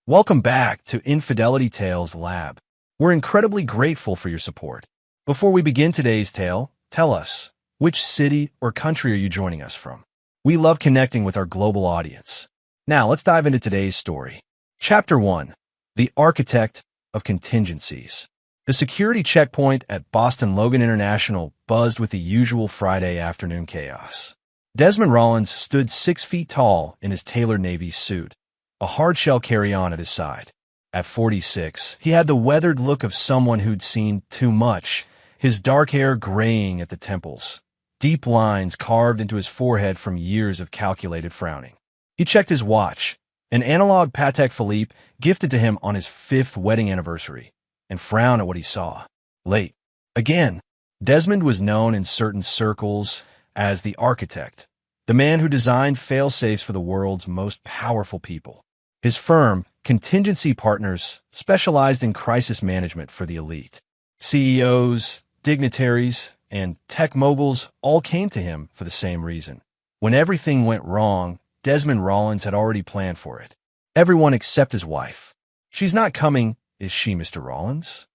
Welcome back to Infidelity Tales Lab. We're incredibly grateful for your support. Before we begin today's tale, tell us, which city or country are you joining us from? We love connecting with our global audience. Now, let's dive into today's story. Chapter 1. The Architect of Contingencies. The security checkpoint at Boston Logan International buzzed with the usual Friday afternoon chaos. Desmond Rollins stood 6 feet tall in his tailored Navy suit, a hard-shell carry-on at his side. At 46, he had the weathered look of someone who'd seen too much, his dark hair graying at the temples, deep lines carved into his forehead from years of calculated frowning. He checked his watch, an analog Patek Philippe gifted to him on his 5th wedding anniversary, and frowned at what he saw. Late. Again. Desmond was known in certain circles as the architect, the man who designed fail-safes for the world's most powerful people. His firm, Contingency Partners, specialized in crisis management for the elite. CEOs, dignitaries, and tech moguls all came to him for the same reason. When everything went wrong, Desmond Rollins had already planned for it. Everyone except his wife. She's not coming, is she, Mr. Rollins?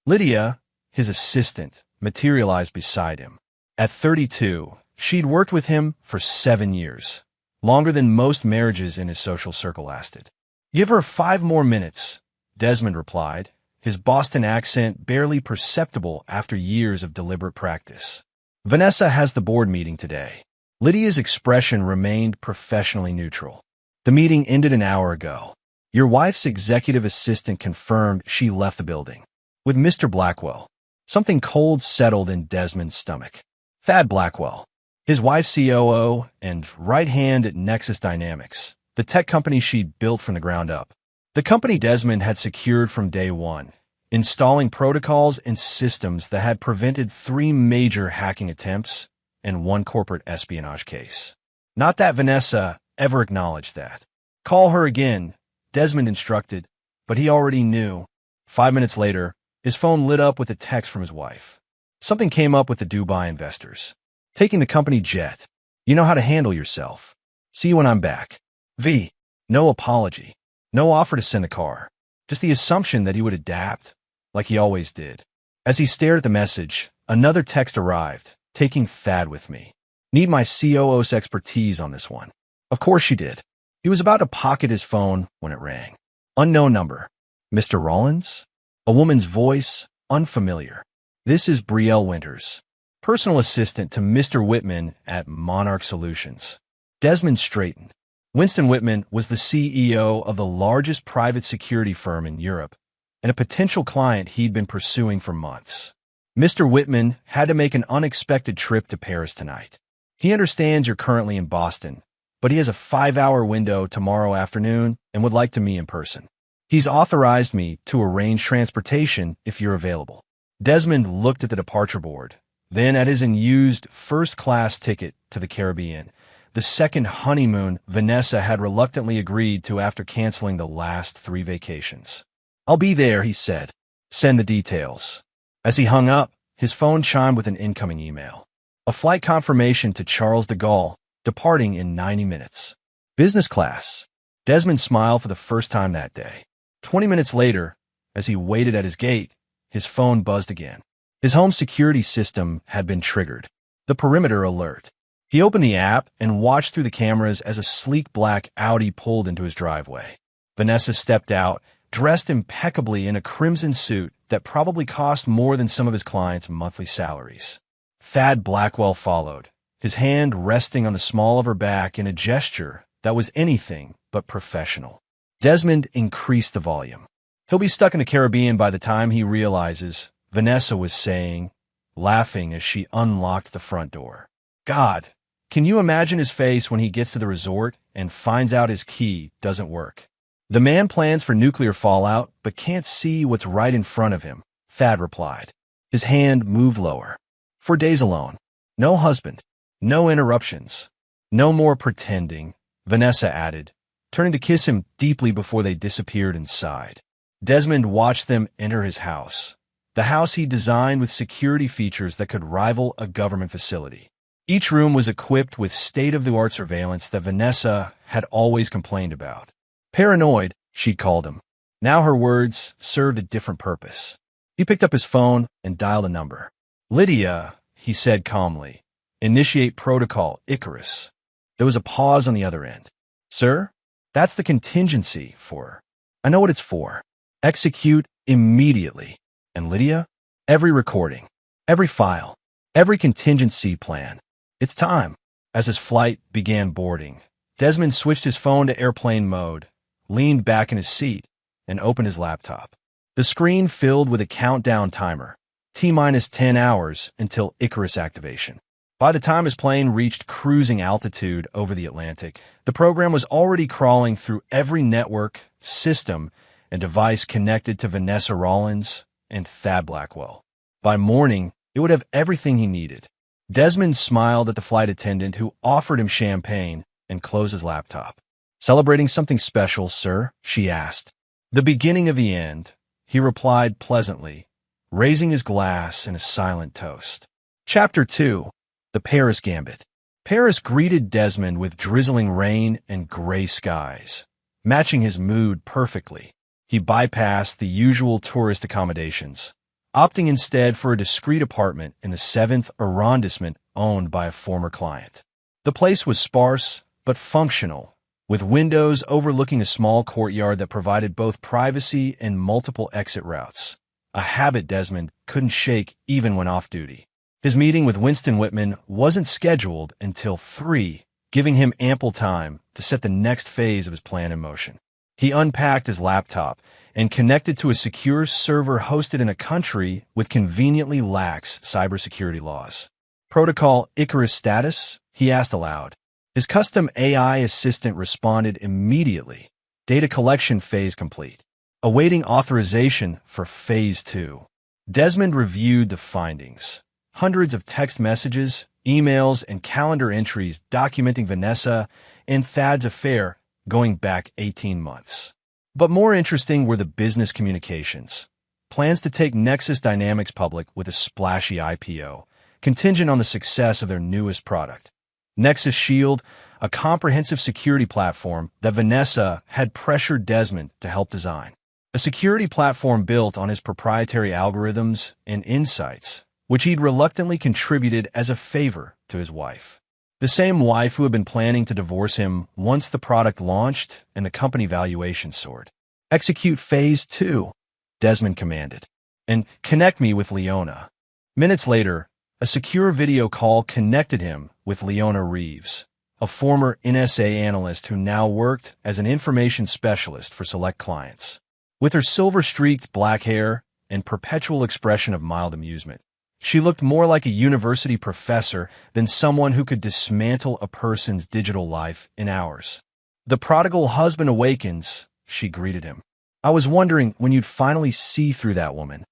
Lydia, his assistant, materialized beside him. At 32, she'd worked with him for 7 years, longer than most marriages in his social circle lasted. Give her 5 more minutes, Desmond replied, his Boston accent barely perceptible after years of deliberate practice. Vanessa has the board meeting today. Lydia's expression remained professionally neutral. The meeting ended an hour ago. Your wife's executive assistant confirmed she left the building. With Mr. Blackwell. Something cold settled in Desmond's stomach. Thad Blackwell, his wife's COO and right hand at Nexus Dynamics, the tech company she'd built from the ground up. The company Desmond had secured from day one, installing protocols and systems that had prevented 3 major hacking attempts and 1 corporate espionage case. Not that Vanessa ever acknowledged that. Call her again, Desmond instructed, but he already knew. 5 minutes later, his phone lit up with a text from his wife. Something came up with the Dubai investors. Taking the company jet. You know how to handle yourself. See you when I'm back. V. No apology. No offer to send the car. Just the assumption that he would adapt, like he always did. As he stared at the message, another text arrived, taking Thad with me. Need my COO's expertise on this one. Of course she did. He was about to pocket his phone when it rang. Unknown number. Mr. Rollins? A woman's voice, unfamiliar. This is Brielle Winters, personal assistant to Mr. Whitman at Monarch Solutions. Desmond straightened. Winston Whitman was the CEO of the largest private security firm in Europe and a potential client he'd been pursuing for months. Mr. Whitman had to make an unexpected trip to Paris tonight. He understands you're currently in Boston, but he has a 5-hour window tomorrow afternoon and would like to meet in person. He's authorized me to arrange transportation if you're available. Desmond looked at the departure board, then at his unused first-class ticket to the Caribbean, the second honeymoon Vanessa had reluctantly agreed to after canceling the last 3 vacations. I'll be there, he said. Send the details. As he hung up, his phone chimed with an incoming email. A flight confirmation to Charles de Gaulle, departing in 90 minutes. Business class. Desmond smiled for the first time that day. 20 minutes later, as he waited at his gate, his phone buzzed again. His home security system had been triggered. The perimeter alert. He opened the app and watched through the cameras as a sleek black Audi pulled into his driveway. Vanessa stepped out, dressed impeccably in a crimson suit that probably cost more than some of his clients' monthly salaries. Thad Blackwell followed, his hand resting on the small of her back in a gesture that was anything but professional. Desmond increased the volume. He'll be stuck in the Caribbean by the time he realizes, Vanessa was saying, laughing as she unlocked the front door. God, can you imagine his face when he gets to the resort and finds out his key doesn't work? The man plans for nuclear fallout but can't see what's right in front of him, Thad replied. His hand moved lower. 4 days alone. No husband. No interruptions. No more pretending, Vanessa added, turning to kiss him deeply before they disappeared inside. Desmond watched them enter his house, the house he designed with security features that could rival a government facility. Each room was equipped with state-of-the-art surveillance that Vanessa had always complained about. Paranoid, she'd called him. Now her words served a different purpose. He picked up his phone and dialed a number. "Lydia," he said calmly. "Initiate protocol, Icarus." There was a pause on the other end. "Sir, that's the contingency for." "I know what it's for." "Execute immediately." "And Lydia?" "Every recording, every file, every contingency plan. It's time." As his flight began boarding, Desmond switched his phone to airplane mode, leaned back in his seat, and opened his laptop. The screen filled with a countdown timer, T-minus 10 hours until Icarus activation. By the time his plane reached cruising altitude over the Atlantic, the program was already crawling through every network, system, and device connected to Vanessa Rollins and Thad Blackwell. By morning, it would have everything he needed. Desmond smiled at the flight attendant who offered him champagne and closed his laptop. "Celebrating something special, sir?" she asked. "The beginning of the end," he replied pleasantly, raising his glass in a silent toast. Chapter 2. The Paris Gambit. Paris greeted Desmond with drizzling rain and gray skies, matching his mood perfectly. He bypassed the usual tourist accommodations, opting instead for a discreet apartment in the 7th arrondissement owned by a former client. The place was sparse but functional, with windows overlooking a small courtyard that provided both privacy and multiple exit routes, a habit Desmond couldn't shake even when off-duty. His meeting with Winston Whitman wasn't scheduled until 3, giving him ample time to set the next phase of his plan in motion. He unpacked his laptop and connected to a secure server hosted in a country with conveniently lax cybersecurity laws. "Protocol Icarus status?" he asked aloud. His custom AI assistant responded immediately. "Data collection phase complete. Awaiting authorization for phase 2. Desmond reviewed the findings. Hundreds of text messages, emails, and calendar entries documenting Vanessa and Thad's affair going back 18 months. But more interesting were the business communications. Plans to take Nexus Dynamics public with a splashy IPO, contingent on the success of their newest product, Nexus Shield, a comprehensive security platform that Vanessa had pressured Desmond to help design. A security platform built on his proprietary algorithms and insights, which he'd reluctantly contributed as a favor to his wife. The same wife who had been planning to divorce him once the product launched and the company valuation soared. "Execute phase 2, Desmond commanded. "And connect me with Leona." Minutes later, a secure video call connected him with Leona Reeves, a former NSA analyst who now worked as an information specialist for select clients. With her silver-streaked black hair and perpetual expression of mild amusement, she looked more like a university professor than someone who could dismantle a person's digital life in hours. "The prodigal husband awakens," she greeted him. "I was wondering when you'd finally see through that woman."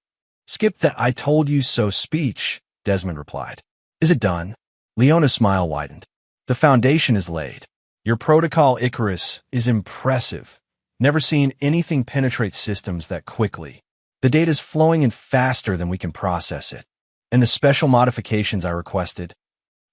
"Skip that 'I told you so' speech," Desmond replied. "Is it done?" Leona's smile widened. "The foundation is laid. Your protocol Icarus is impressive. Never seen anything penetrate systems that quickly. The data's flowing in faster than we can process it. And the special modifications I requested,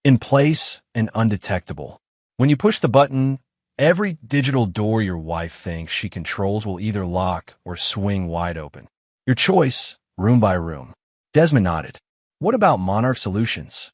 in place and undetectable. When you push the button, every digital door your wife thinks she controls will either lock or swing wide open. Your choice, room by room." Desmond nodded. "What about Monarch Solutions?"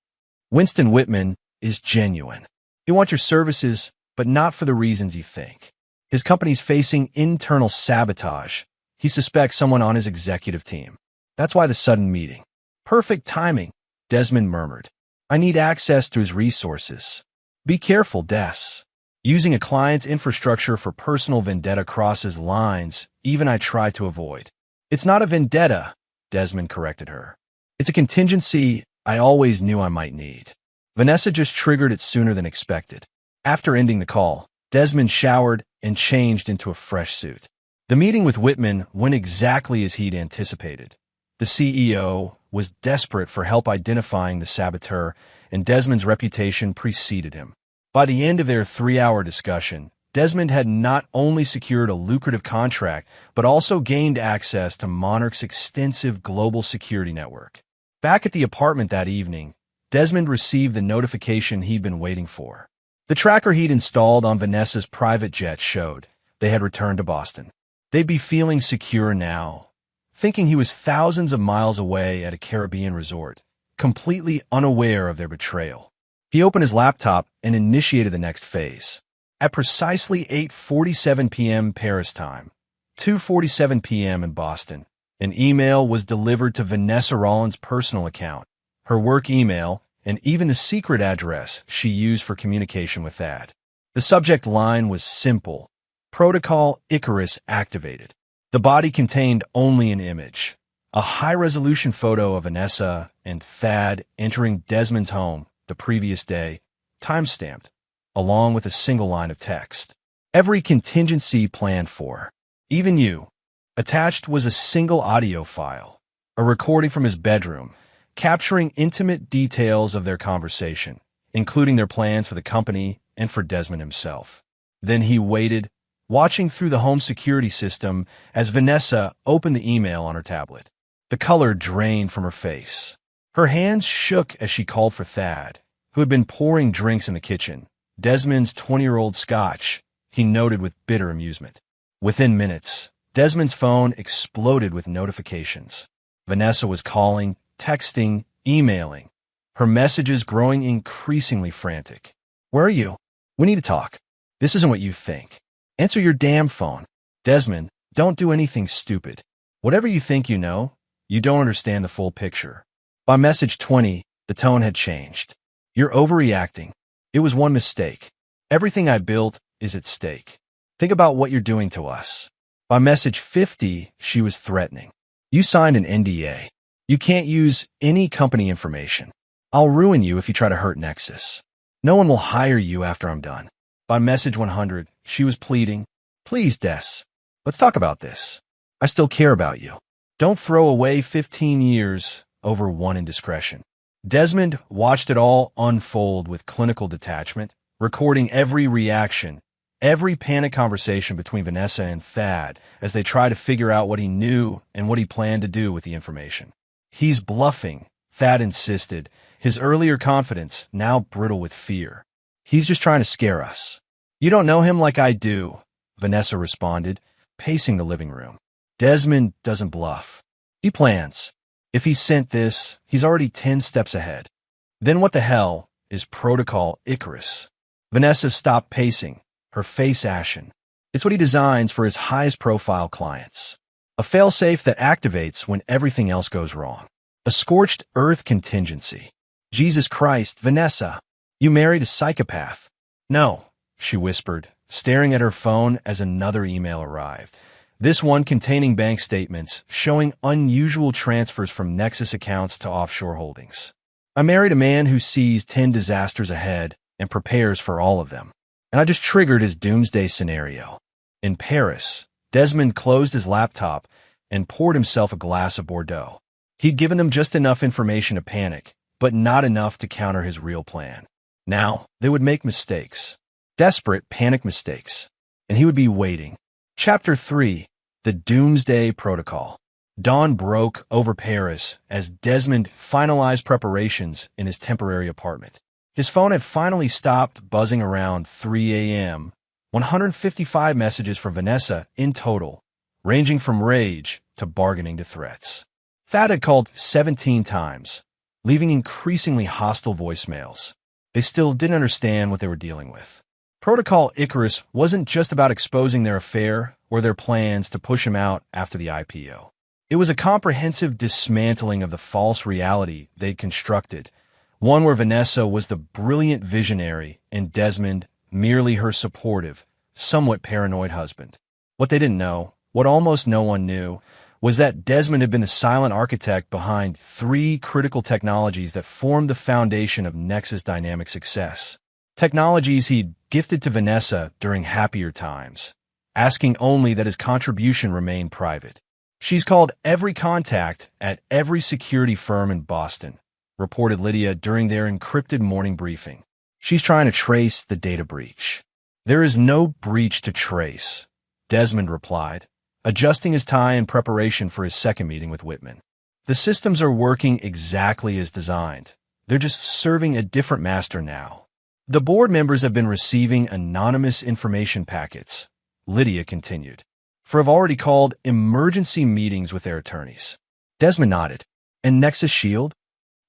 "Winston Whitman is genuine. He wants your services, but not for the reasons you think. His company's facing internal sabotage. He suspects someone on his executive team. That's why the sudden meeting." "Perfect timing," Desmond murmured. "I need access to his resources." "Be careful, Des. Using a client's infrastructure for personal vendetta crosses lines even I try to avoid." "It's not a vendetta," Desmond corrected her. "It's a contingency I always knew I might need." Vanessa just triggered it sooner than expected. After ending the call, Desmond showered and changed into a fresh suit. The meeting with Whitman went exactly as he'd anticipated. The CEO was desperate for help identifying the saboteur, and Desmond's reputation preceded him. By the end of their 3-hour discussion, Desmond had not only secured a lucrative contract, but also gained access to Monarch's extensive global security network. Back at the apartment that evening, Desmond received the notification he'd been waiting for. The tracker he'd installed on Vanessa's private jet showed they had returned to Boston. They'd be feeling secure now, thinking he was thousands of miles away at a Caribbean resort, completely unaware of their betrayal. He opened his laptop and initiated the next phase. At precisely 8:47 p.m. Paris time, 2:47 p.m. in Boston, an email was delivered to Vanessa Rollins' personal account, her work email, and even the secret address she used for communication with Thad. The subject line was simple: Protocol Icarus activated. The body contained only an image, a high-resolution photo of Vanessa and Thad entering Desmond's home the previous day, time-stamped, along with a single line of text. Every contingency planned for. Even you. Attached was a single audio file, a recording from his bedroom, capturing intimate details of their conversation, including their plans for the company and for Desmond himself. Then he waited, watching through the home security system as Vanessa opened the email on her tablet. The color drained from her face. Her hands shook as she called for Thad, who had been pouring drinks in the kitchen. Desmond's 20-year-old scotch, he noted with bitter amusement. Within minutes, Desmond's phone exploded with notifications. Vanessa was calling, texting, emailing, her messages growing increasingly frantic. "Where are you? We need to talk. This isn't what you think. Answer your damn phone. Desmond, don't do anything stupid. Whatever you think you know, you don't understand the full picture." By message 20, the tone had changed. "You're overreacting. It was one mistake. Everything I built is at stake. Think about what you're doing to us." By message 50, she was threatening. "You signed an NDA. You can't use any company information. I'll ruin you if you try to hurt Nexus. No one will hire you after I'm done." By message 100, she was pleading, "Please, Des, let's talk about this. I still care about you. Don't throw away 15 years over one indiscretion." Desmond watched it all unfold with clinical detachment, recording every reaction, every panic conversation between Vanessa and Thad as they tried to figure out what he knew and what he planned to do with the information. "He's bluffing," Thad insisted, his earlier confidence now brittle with fear. "He's just trying to scare us." "You don't know him like I do," Vanessa responded, pacing the living room. "Desmond doesn't bluff. He plans. If he sent this, he's already 10 steps ahead." "Then what the hell is Protocol Icarus?" Vanessa stopped pacing, her face ashen. "It's what he designs for his highest-profile clients. A failsafe that activates when everything else goes wrong. A scorched earth contingency." "Jesus Christ, Vanessa, you married a psychopath." "No," she whispered, staring at her phone as another email arrived. This one containing bank statements showing unusual transfers from Nexus accounts to offshore holdings. "I married a man who sees 10 disasters ahead and prepares for all of them. And I just triggered his doomsday scenario." In Paris, Desmond closed his laptop and poured himself a glass of Bordeaux. He'd given them just enough information to panic, but not enough to counter his real plan. Now, they would make mistakes. Desperate, panic mistakes. And he would be waiting. Chapter 3, The Doomsday Protocol. Dawn broke over Paris as Desmond finalized preparations in his temporary apartment. His phone had finally stopped buzzing around 3 a.m. 155 messages from Vanessa in total, ranging from rage to bargaining to threats. Thad had called 17 times, leaving increasingly hostile voicemails. They still didn't understand what they were dealing with. Protocol Icarus wasn't just about exposing their affair or their plans to push him out after the IPO. It was a comprehensive dismantling of the false reality they'd constructed, one where Vanessa was the brilliant visionary and Desmond merely her supportive, somewhat paranoid husband. What they didn't know, what almost no one knew, was that Desmond had been the silent architect behind 3 critical technologies that formed the foundation of Nexus Dynamics' success. Technologies he'd gifted to Vanessa during happier times, asking only that his contribution remain private. "She's called every contact at every security firm in Boston," reported Lydia during their encrypted morning briefing. "She's trying to trace the data breach." "There is no breach to trace," Desmond replied, adjusting his tie in preparation for his second meeting with Whitman. "The systems are working exactly as designed. They're just serving a different master now." "The board members have been receiving anonymous information packets," Lydia continued, for have already called emergency meetings with their attorneys. Desmond nodded. And Nexus Shield?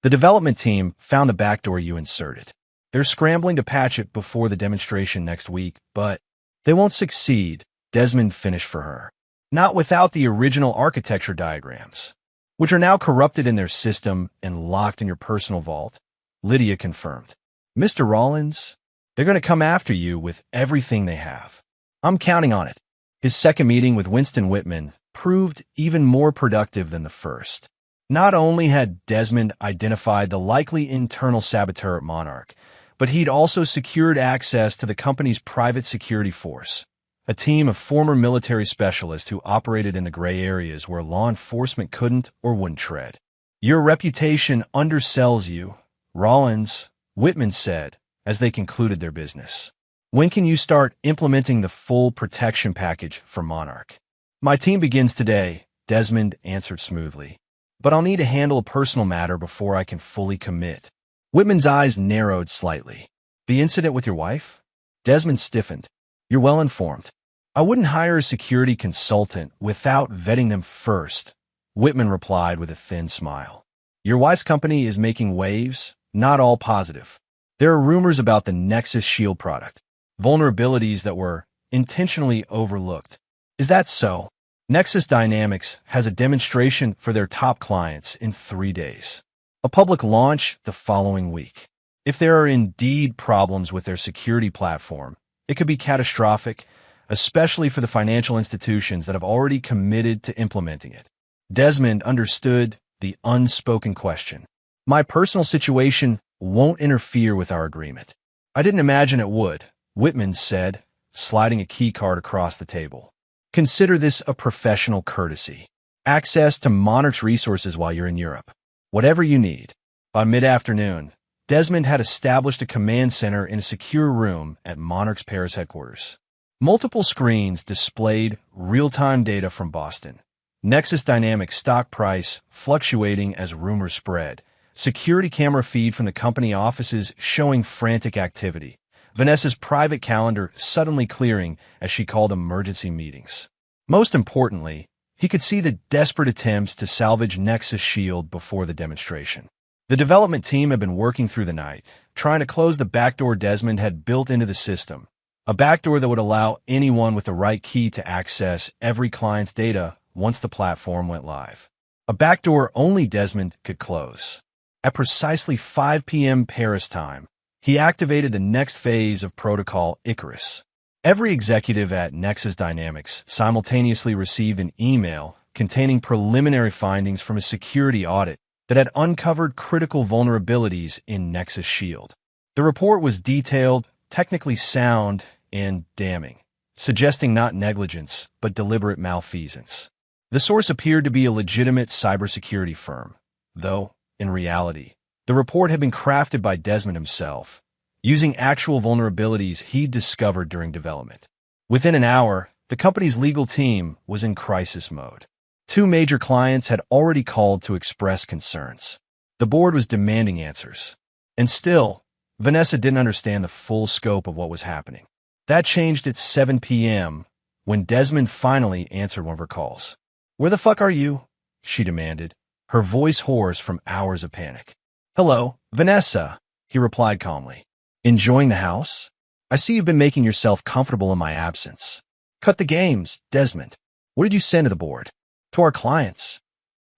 The development team found the backdoor you inserted. They're scrambling to patch it before the demonstration next week, but they won't succeed, Desmond finished for her. Not without the original architecture diagrams, which are now corrupted in their system and locked in your personal vault, Lydia confirmed. Mr. Rollins, they're going to come after you with everything they have. I'm counting on it. His second meeting with Winston Whitman proved even more productive than the first. Not only had Desmond identified the likely internal saboteur at Monarch, but he'd also secured access to the company's private security force, a team of former military specialists who operated in the gray areas where law enforcement couldn't or wouldn't tread. Your reputation undersells you, Rollins, Whitman said, as they concluded their business. When can you start implementing the full protection package for Monarch? My team begins today, Desmond answered smoothly. But I'll need to handle a personal matter before I can fully commit. Whitman's eyes narrowed slightly. The incident with your wife? Desmond stiffened. You're well informed. I wouldn't hire a security consultant without vetting them first, Whitman replied with a thin smile. Your wife's company is making waves, not all positive. There are rumors about the Nexus Shield product, vulnerabilities that were intentionally overlooked. Is that so? Nexus Dynamics has a demonstration for their top clients in 3 days. A public launch the following week. If there are indeed problems with their security platform, it could be catastrophic, especially for the financial institutions that have already committed to implementing it. Desmond understood the unspoken question. My personal situation won't interfere with our agreement. I didn't imagine it would, Whitman said, sliding a key card across the table. Consider this a professional courtesy. Access to Monarch's resources while you're in Europe. Whatever you need. By mid-afternoon, Desmond had established a command center in a secure room at Monarch's Paris headquarters. Multiple screens displayed real-time data from Boston. Nexus Dynamics stock price fluctuating as rumors spread. Security camera feed from the company offices showing frantic activity. Vanessa's private calendar suddenly clearing as she called emergency meetings. Most importantly, he could see the desperate attempts to salvage Nexus Shield before the demonstration. The development team had been working through the night, trying to close the backdoor Desmond had built into the system, a backdoor that would allow anyone with the right key to access every client's data once the platform went live. A backdoor only Desmond could close. At precisely 5 p.m. Paris time, he activated the next phase of Protocol Icarus. Every executive at Nexus Dynamics simultaneously received an email containing preliminary findings from a security audit that had uncovered critical vulnerabilities in Nexus Shield. The report was detailed, technically sound, and damning, suggesting not negligence, but deliberate malfeasance. The source appeared to be a legitimate cybersecurity firm, though, in reality, the report had been crafted by Desmond himself, using actual vulnerabilities he'd discovered during development. Within an hour, the company's legal team was in crisis mode. 2 major clients had already called to express concerns. The board was demanding answers. And still, Vanessa didn't understand the full scope of what was happening. That changed at 7 p.m. when Desmond finally answered one of her calls. "Where the fuck are you?" she demanded, her voice hoarse from hours of panic. "Hello, Vanessa," he replied calmly. "Enjoying the house? I see you've been making yourself comfortable in my absence." "Cut the games, Desmond. What did you send to the board?" "To our clients."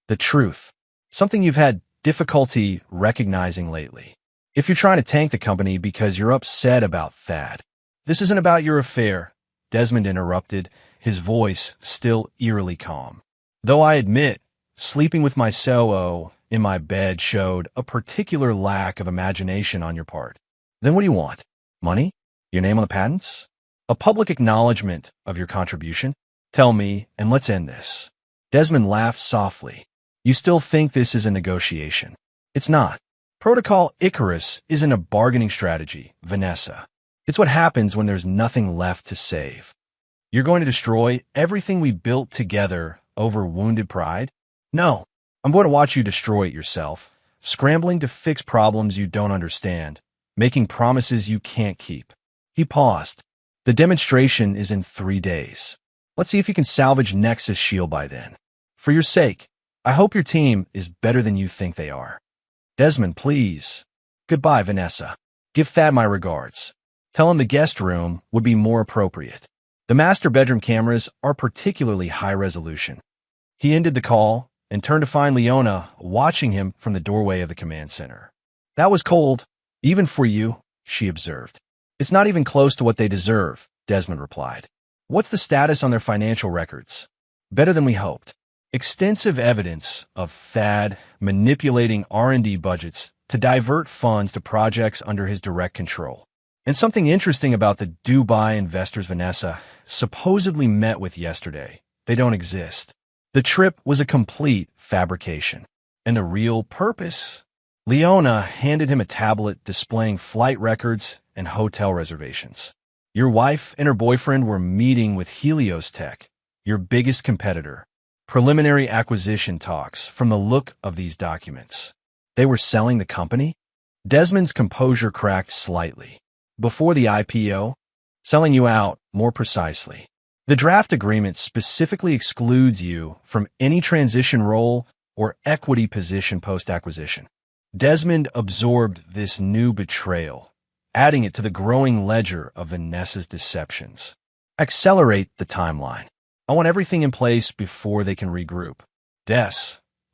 "The truth. Something you've had difficulty recognizing lately. If you're trying to tank the company because you're upset about Thad." "This isn't about your affair," Desmond interrupted, his voice still eerily calm. "Though I admit, sleeping with my COO in my bed showed a particular lack of imagination on your part." "Then what do you want? Money? Your name on the patents? A public acknowledgement of your contribution? Tell me, and let's end this." Desmond laughed softly. "You still think this is a negotiation? It's not. Protocol Icarus isn't a bargaining strategy, Vanessa. It's what happens when there's nothing left to save. You're going to destroy everything we built together over wounded pride? No, I'm going to watch you destroy it yourself, scrambling to fix problems you don't understand, making promises you can't keep." He paused. "The demonstration is in 3 days. Let's see if you can salvage Nexus Shield by then. For your sake, I hope your team is better than you think they are. Desmond, please. Goodbye, Vanessa. Give Thad my regards. Tell him the guest room would be more appropriate. The master bedroom cameras are particularly high resolution. He ended the call and turned to find Leona watching him from the doorway of the command center. That was cold, even for you, she observed. It's not even close to what they deserve, Desmond replied. What's the status on their financial records? Better than we hoped. Extensive evidence of Thad manipulating R&D budgets to divert funds to projects under his direct control. And something interesting about the Dubai investors Vanessa supposedly met with yesterday. They don't exist. The trip was a complete fabrication. And the real purpose? Leona handed him a tablet displaying flight records and hotel reservations. Your wife and her boyfriend were meeting with Helios Tech, your biggest competitor. Preliminary acquisition talks from the look of these documents. They were selling the company? Desmond's composure cracked slightly. Before the IPO? Selling you out, more precisely. The draft agreement specifically excludes you from any transition role or equity position post-acquisition. Desmond absorbed this new betrayal, adding it to the growing ledger of Vanessa's deceptions. Accelerate the timeline. I want everything in place before they can regroup.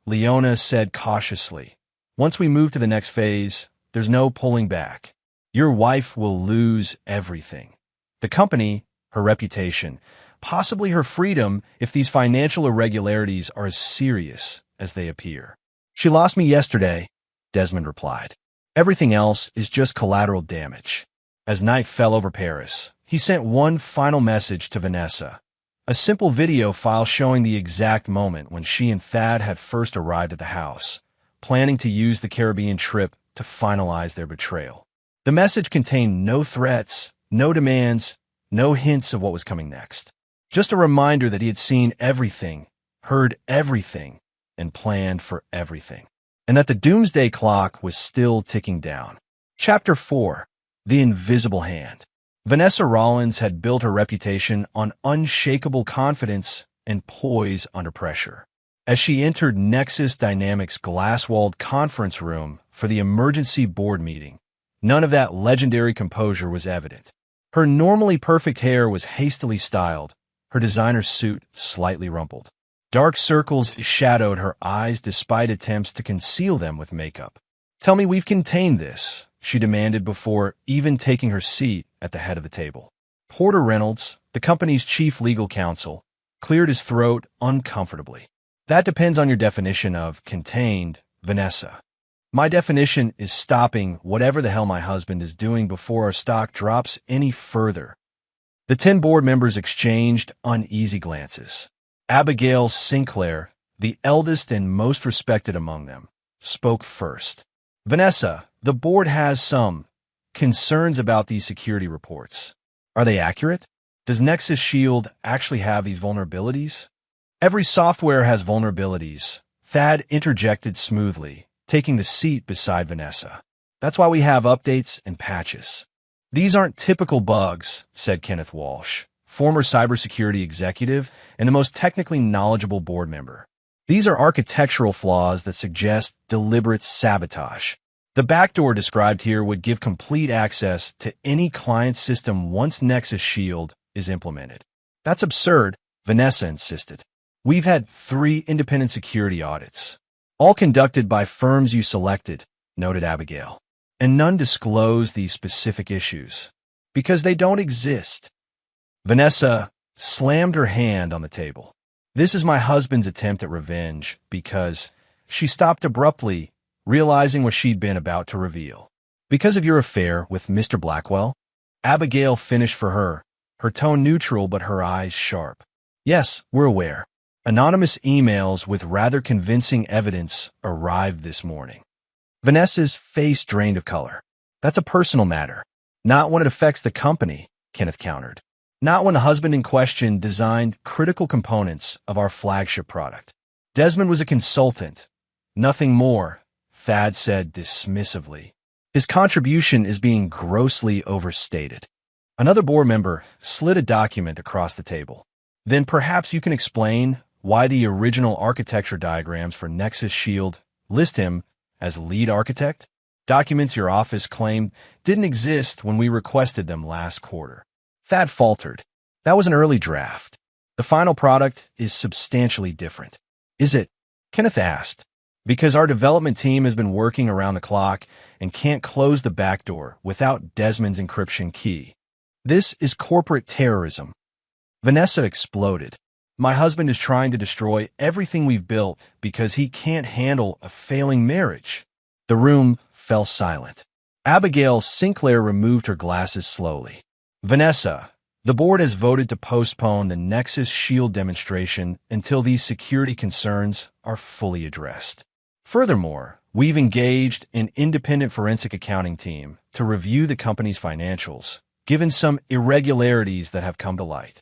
Leona said cautiously. Once we move to the next phase, there's no pulling back. Your wife will lose everything. The company, her reputation, possibly her freedom if these financial irregularities are as serious as they appear. She lost me yesterday, Desmond replied. Everything else is just collateral damage. As night fell over Paris, he sent one final message to Vanessa. A simple video file showing the exact moment when she and Thad had first arrived at the house, planning to use the Caribbean trip to finalize their betrayal. The message contained no threats, no demands, no hints of what was coming next. Just a reminder that he had seen everything, heard everything, and planned for everything. And that the doomsday clock was still ticking down. Chapter 4. The Invisible Hand. Vanessa Rollins had built her reputation on unshakable confidence and poise under pressure. As she entered Nexus Dynamics' glass-walled conference room for the emergency board meeting, none of that legendary composure was evident. Her normally perfect hair was hastily styled, her designer suit slightly rumpled. Dark circles shadowed her eyes despite attempts to conceal them with makeup. Tell me we've contained this, she demanded before even taking her seat at the head of the table. Porter Reynolds, the company's chief legal counsel, cleared his throat uncomfortably. That depends on your definition of contained, Vanessa. My definition is stopping whatever the hell my husband is doing before our stock drops any further. The 10 board members exchanged uneasy glances. Abigail Sinclair, the eldest and most respected among them, spoke first. Vanessa, the board has some concerns about these security reports. Are they accurate? Does Nexus Shield actually have these vulnerabilities? Every software has vulnerabilities, Thad interjected smoothly, taking the seat beside Vanessa. That's why we have updates and patches. These aren't typical bugs, said Kenneth Walsh, former cybersecurity executive and the most technically knowledgeable board member. These are architectural flaws that suggest deliberate sabotage. The backdoor described here would give complete access to any client system once Nexus Shield is implemented. That's absurd, Vanessa insisted. We've had 3 independent security audits, all conducted by firms you selected, noted Abigail, and none disclose these specific issues, because they don't exist. Vanessa slammed her hand on the table. This is my husband's attempt at revenge, because she stopped abruptly, realizing what she'd been about to reveal. Because of your affair with Mr. Blackwell? Abigail finished for her, her tone neutral but her eyes sharp. Yes, we're aware. Anonymous emails with rather convincing evidence arrived this morning. Vanessa's face drained of color. That's a personal matter. Not when it affects the company, Kenneth countered. Not when the husband in question designed critical components of our flagship product. Desmond was a consultant. Nothing more, Thad said dismissively. His contribution is being grossly overstated. Another board member slid a document across the table. Then perhaps you can explain why the original architecture diagrams for Nexus Shield list him as lead architect? Documents your office claimed didn't exist when we requested them last quarter. Thad faltered. That was an early draft. The final product is substantially different. Is it? Kenneth asked. Because our development team has been working around the clock and can't close the back door without Desmond's encryption key. This is corporate terrorism. Vanessa exploded. My husband is trying to destroy everything we've built because he can't handle a failing marriage. The room fell silent. Abigail Sinclair removed her glasses slowly. Vanessa, the board has voted to postpone the Nexus Shield demonstration until these security concerns are fully addressed. Furthermore, we've engaged an independent forensic accounting team to review the company's financials, given some irregularities that have come to light.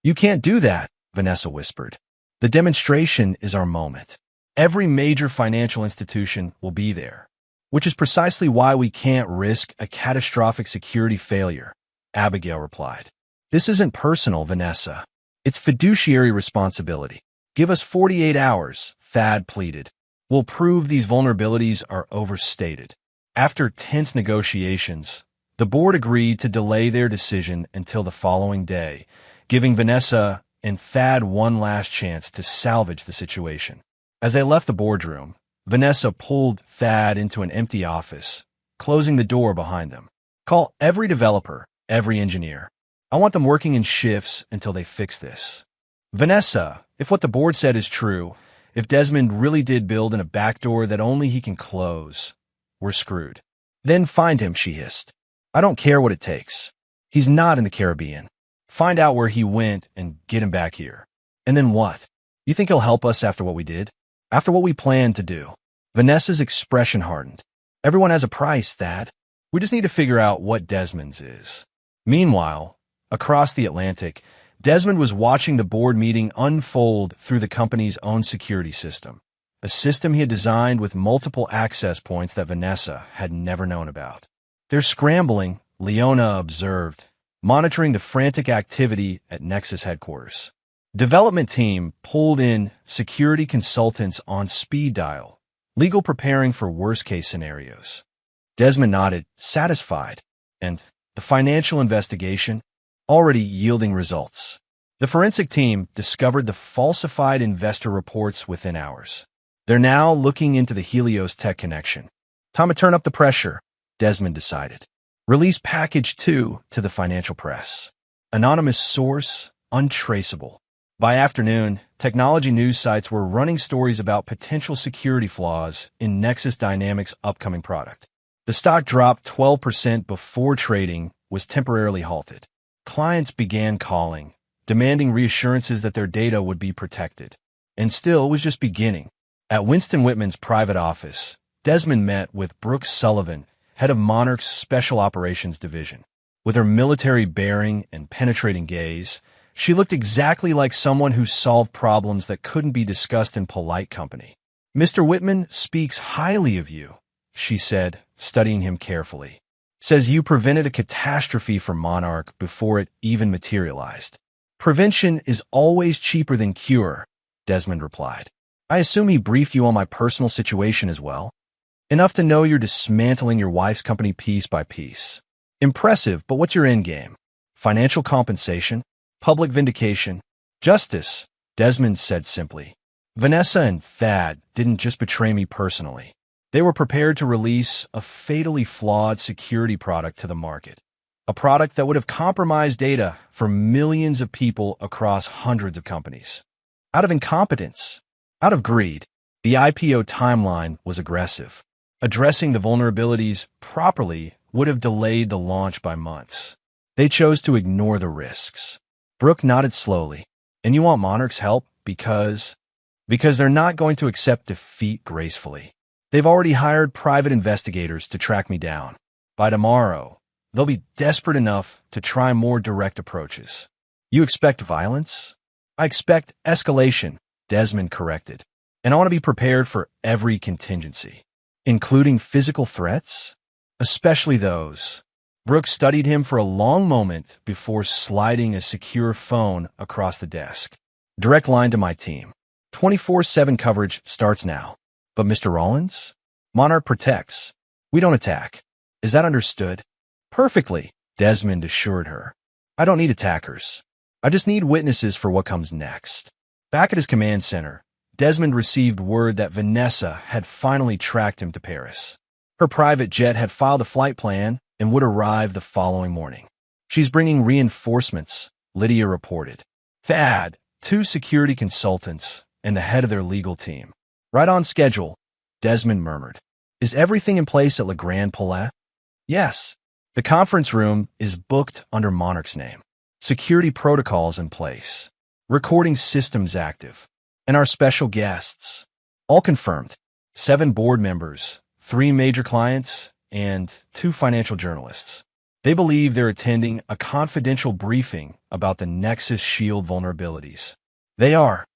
You can't do that, Vanessa whispered. The demonstration is our moment. Every major financial institution will be there, which is precisely why we can't risk a catastrophic security failure, Abigail replied. This isn't personal, Vanessa. It's fiduciary responsibility. Give us 48 hours, Thad pleaded. We'll prove these vulnerabilities are overstated. After tense negotiations, the board agreed to delay their decision until the following day, giving Vanessa and Thad one last chance to salvage the situation. As they left the boardroom, Vanessa pulled Thad into an empty office, closing the door behind them. Call every developer, every engineer. I want them working in shifts until they fix this. Vanessa, if what the board said is true, if Desmond really did build in a backdoor that only he can close, we're screwed. Then find him, she hissed. I don't care what it takes. He's not in the Caribbean. Find out where he went and get him back here. And then what? You think he'll help us after what we did? After what we planned to do? Vanessa's expression hardened. Everyone has a price, Thad. We just need to figure out what Desmond's is. Meanwhile, across the Atlantic, Desmond was watching the board meeting unfold through the company's own security system, a system he had designed with multiple access points that Vanessa had never known about. They're scrambling, Leona observed, monitoring the frantic activity at Nexus headquarters. Development team pulled in security consultants on speed dial, legal preparing for worst-case scenarios. Desmond nodded, satisfied, and the financial investigation already yielding results. The forensic team discovered the falsified investor reports within hours. They're now looking into the Helios Tech connection. Time to turn up the pressure, Desmond decided. Release Package 2 to the financial press. Anonymous source, untraceable. By afternoon, technology news sites were running stories about potential security flaws in Nexus Dynamics' upcoming product. The stock dropped 12% before trading was temporarily halted. Clients began calling, demanding reassurances that their data would be protected. And still, it was just beginning. At Winston Whitman's private office, Desmond met with Brooke Sullivan, head of Monarch's Special Operations Division. With her military bearing and penetrating gaze, she looked exactly like someone who solved problems that couldn't be discussed in polite company. Mr. Whitman speaks highly of you, she said, studying him carefully. Says you prevented a catastrophe for Monarch before it even materialized. Prevention is always cheaper than cure, Desmond replied. I assume he briefed you on my personal situation as well? Enough to know you're dismantling your wife's company piece by piece. Impressive, but what's your end game? Financial compensation? Public vindication? Justice, Desmond said simply. Vanessa and Thad didn't just betray me personally. They were prepared to release a fatally flawed security product to the market. A product that would have compromised data for millions of people across hundreds of companies. Out of incompetence, out of greed, the IPO timeline was aggressive. Addressing the vulnerabilities properly would have delayed the launch by months. They chose to ignore the risks. Brooke nodded slowly. And you want Monarch's help because they're not going to accept defeat gracefully. They've already hired private investigators to track me down. By tomorrow, they'll be desperate enough to try more direct approaches. You expect violence? I expect escalation, Desmond corrected. And I want to be prepared for every contingency. Including physical threats? Especially those. Brooke studied him for a long moment before sliding a secure phone across the desk. Direct line to my team. 24/7 coverage starts now. But Mr. Rollins? Monarch protects. We don't attack. Is that understood? Perfectly, Desmond assured her. I don't need attackers. I just need witnesses for what comes next. Back at his command center, Desmond received word that Vanessa had finally tracked him to Paris. Her private jet had filed a flight plan and would arrive the following morning. She's bringing reinforcements, Lydia reported. Thad, 2 security consultants, and the head of their legal team. Right on schedule, Desmond murmured. Is everything in place at Le Grand Palais? Yes. The conference room is booked under Monarch's name. Security protocols in place. Recording systems active. And our special guests. All confirmed. 7 board members, 3 major clients, and 2 financial journalists. They believe they're attending a confidential briefing about the Nexus Shield vulnerabilities. They are,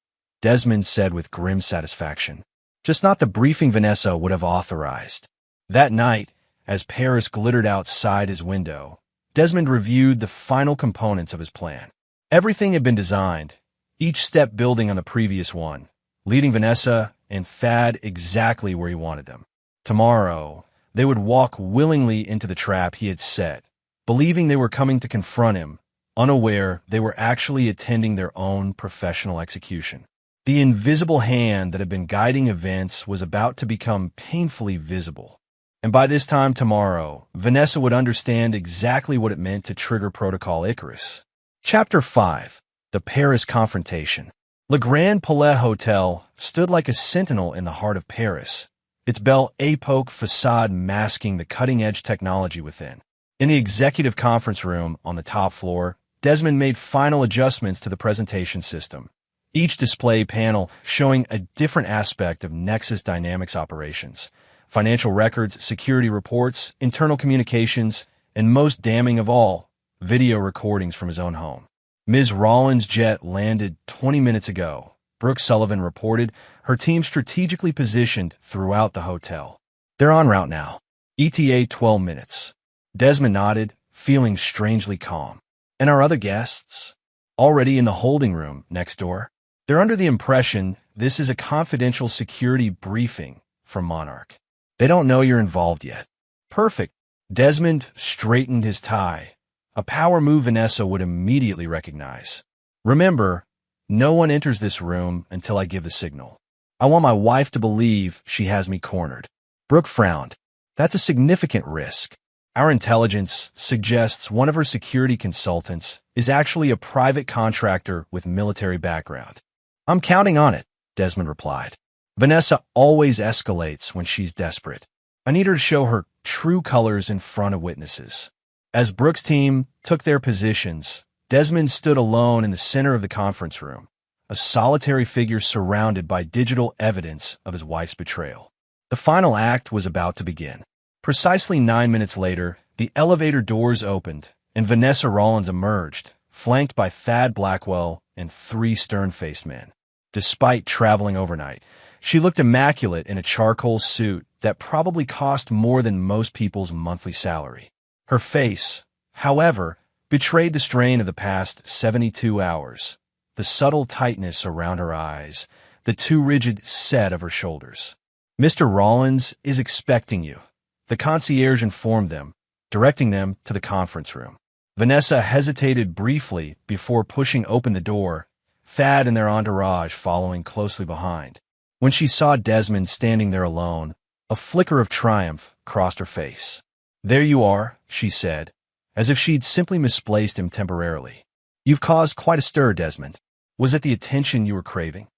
Desmond said with grim satisfaction. Just not the briefing Vanessa would have authorized. That night, as Paris glittered outside his window, Desmond reviewed the final components of his plan. Everything had been designed, each step building on the previous one, leading Vanessa and Thad exactly where he wanted them. Tomorrow, they would walk willingly into the trap he had set, believing they were coming to confront him, unaware they were actually attending their own professional execution. The invisible hand that had been guiding events was about to become painfully visible. And by this time tomorrow, Vanessa would understand exactly what it meant to trigger Protocol Icarus. Chapter 5. The Paris Confrontation. Le Grand Palais Hotel stood like a sentinel in the heart of Paris, its Belle Époque facade masking the cutting-edge technology within. In the executive conference room on the top floor, Desmond made final adjustments to the presentation system, each display panel showing a different aspect of Nexus Dynamics operations. Financial records, security reports, internal communications, and most damning of all, video recordings from his own home. Ms. Rollins' jet landed 20 minutes ago, Brooke Sullivan reported, her team strategically positioned throughout the hotel. They're en route now. ETA 12 minutes. Desmond nodded, feeling strangely calm. And our other guests? Already in the holding room next door. They're under the impression this is a confidential security briefing from Monarch. They don't know you're involved yet. Perfect. Desmond straightened his tie, a power move Vanessa would immediately recognize. Remember, no one enters this room until I give the signal. I want my wife to believe she has me cornered. Brooke frowned. That's a significant risk. Our intelligence suggests one of her security consultants is actually a private contractor with military background. I'm counting on it, Desmond replied. Vanessa always escalates when she's desperate. I need her to show her true colors in front of witnesses. As Brooke's team took their positions, Desmond stood alone in the center of the conference room, a solitary figure surrounded by digital evidence of his wife's betrayal. The final act was about to begin. Precisely 9 minutes later, the elevator doors opened, and Vanessa Rollins emerged, flanked by Thad Blackwell and 3 stern-faced men. Despite traveling overnight, she looked immaculate in a charcoal suit that probably cost more than most people's monthly salary. Her face, however, betrayed the strain of the past 72 hours, the subtle tightness around her eyes, the too rigid set of her shoulders. Mr. Rollins is expecting you, the concierge informed them, directing them to the conference room. Vanessa hesitated briefly before pushing open the door, Thad and their entourage following closely behind. When she saw Desmond standing there alone, a flicker of triumph crossed her face. There you are, she said, as if she'd simply misplaced him temporarily. You've caused quite a stir, Desmond. Was it the attention you were craving?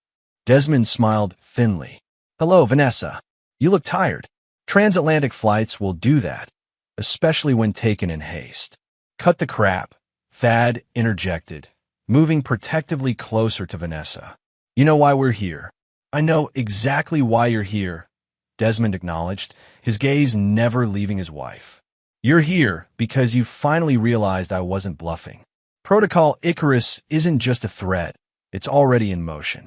Desmond smiled thinly. Hello, Vanessa. You look tired. Transatlantic flights will do that, especially when taken in haste. Cut the crap, Thad interjected, moving protectively closer to Vanessa. You know why we're here. I know exactly why you're here, Desmond acknowledged, his gaze never leaving his wife. You're here because you finally realized I wasn't bluffing. Protocol Icarus isn't just a threat, it's already in motion.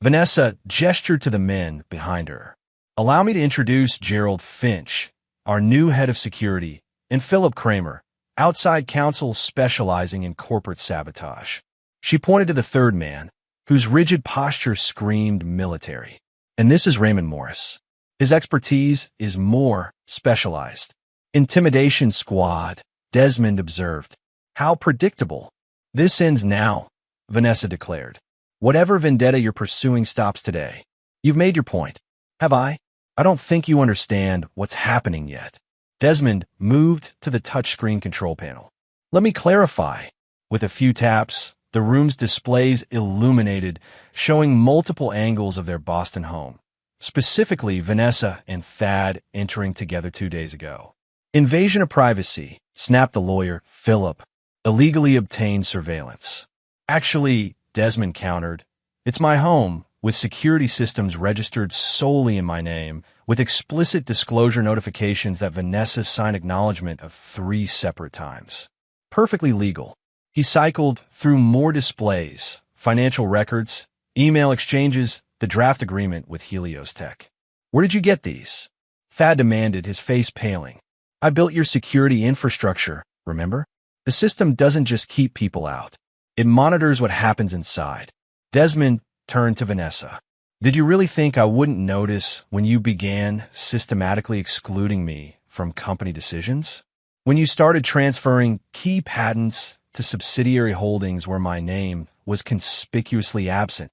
Vanessa gestured to the men behind her. Allow me to introduce Gerald Finch, our new head of security, and Philip Kramer, outside counsel specializing in corporate sabotage. She pointed to the third man, whose rigid posture screamed military. And this is Raymond Morris. His expertise is more specialized. Intimidation squad, Desmond observed. How predictable. This ends now, Vanessa declared. Whatever vendetta you're pursuing stops today. You've made your point. Have I? I don't think you understand what's happening yet. Desmond moved to the touchscreen control panel. Let me clarify. With a few taps, the room's displays illuminated, showing multiple angles of their Boston home. Specifically, Vanessa and Thad entering together 2 days ago. Invasion of privacy, snapped the lawyer, Philip. Illegally obtained surveillance. Actually, Desmond countered, it's my home, with security systems registered solely in my name, with explicit disclosure notifications that Vanessa signed acknowledgement of 3 separate times. Perfectly legal. He cycled through more displays, financial records, email exchanges, the draft agreement with Helios Tech. Where did you get these? Thad demanded, his face paling. I built your security infrastructure, remember? The system doesn't just keep people out. It monitors what happens inside. Desmond turned to Vanessa. Did you really think I wouldn't notice when you began systematically excluding me from company decisions? When you started transferring key patents to subsidiary holdings where my name was conspicuously absent?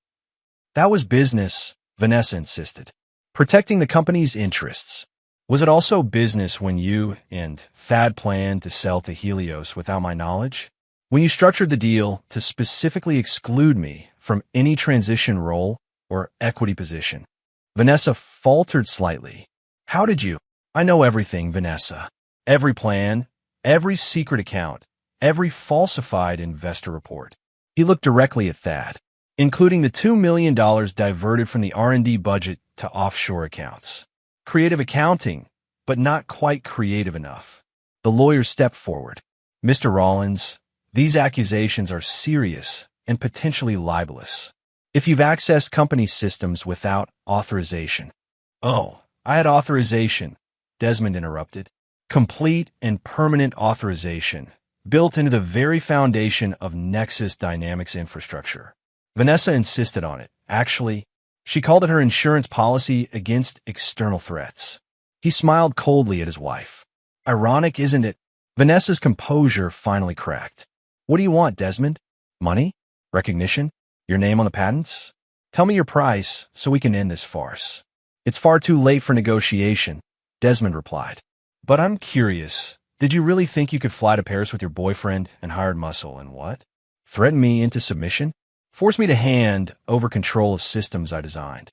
That was business, Vanessa insisted. Protecting the company's interests. Was it also business when you and Thad planned to sell to Helios without my knowledge? When you structured the deal to specifically exclude me from any transition role or equity position? Vanessa faltered slightly. How did you? I know everything, Vanessa. Every plan, every secret account, every falsified investor report. He looked directly at Thad, including the $2 million diverted from the R&D budget to offshore accounts. Creative accounting, but not quite creative enough. The lawyer stepped forward. Mr. Rollins, these accusations are serious and potentially libelous. If you've accessed company systems without authorization. Oh, I had authorization, Desmond interrupted. Complete and permanent authorization, built into the very foundation of Nexus Dynamics infrastructure. Vanessa insisted on it. Actually, she called it her insurance policy against external threats. He smiled coldly at his wife. Ironic, isn't it? Vanessa's composure finally cracked. What do you want, Desmond? Money? Recognition? Your name on the patents? Tell me your price so we can end this farce. It's far too late for negotiation, Desmond replied. But I'm curious, did you really think you could fly to Paris with your boyfriend and hired muscle and what? Threaten me into submission? Force me to hand over control of systems I designed.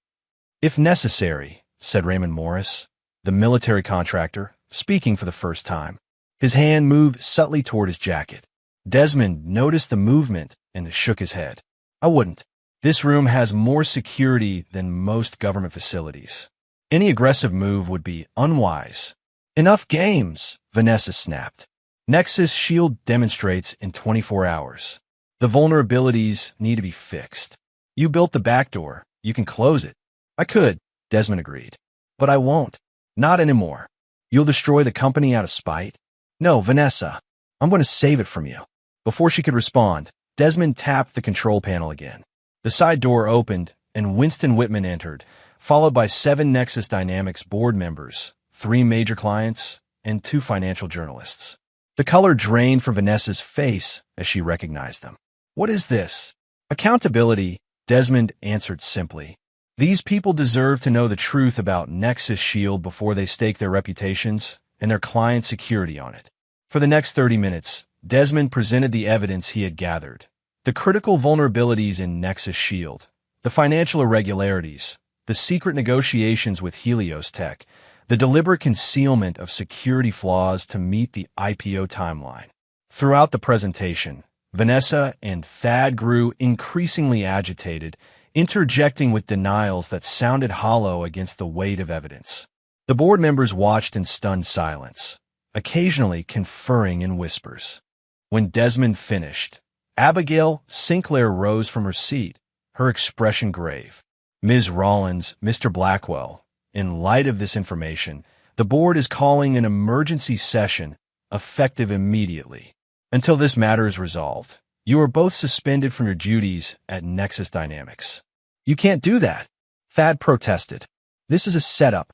If necessary, said Raymond Morris, the military contractor, speaking for the first time. His hand moved subtly toward his jacket. Desmond noticed the movement and shook his head. I wouldn't. This room has more security than most government facilities. Any aggressive move would be unwise. Enough games, Vanessa snapped. Nexus Shield demonstrates in 24 hours. The vulnerabilities need to be fixed. You built the back door. You can close it. I could, Desmond agreed. But I won't. Not anymore. You'll destroy the company out of spite? No, Vanessa. I'm going to save it from you. Before she could respond, Desmond tapped the control panel again. The side door opened, and Winston Whitman entered, followed by 7 Nexus Dynamics board members, 3 major clients, and 2 financial journalists. The color drained from Vanessa's face as she recognized them. What is this? Accountability, Desmond answered simply. These people deserve to know the truth about Nexus Shield before they stake their reputations and their client security on it. For the next 30 minutes, Desmond presented the evidence he had gathered. The critical vulnerabilities in Nexus Shield, the financial irregularities, the secret negotiations with Helios Tech, the deliberate concealment of security flaws to meet the IPO timeline. Throughout the presentation, Vanessa and Thad grew increasingly agitated, interjecting with denials that sounded hollow against the weight of evidence. The board members watched in stunned silence, occasionally conferring in whispers. When Desmond finished, Abigail Sinclair rose from her seat, her expression grave. Ms. Rollins, Mr. Blackwell, in light of this information, the board is calling an emergency session effective immediately. Until this matter is resolved, you are both suspended from your duties at Nexus Dynamics. You can't do that, Thad protested. This is a setup.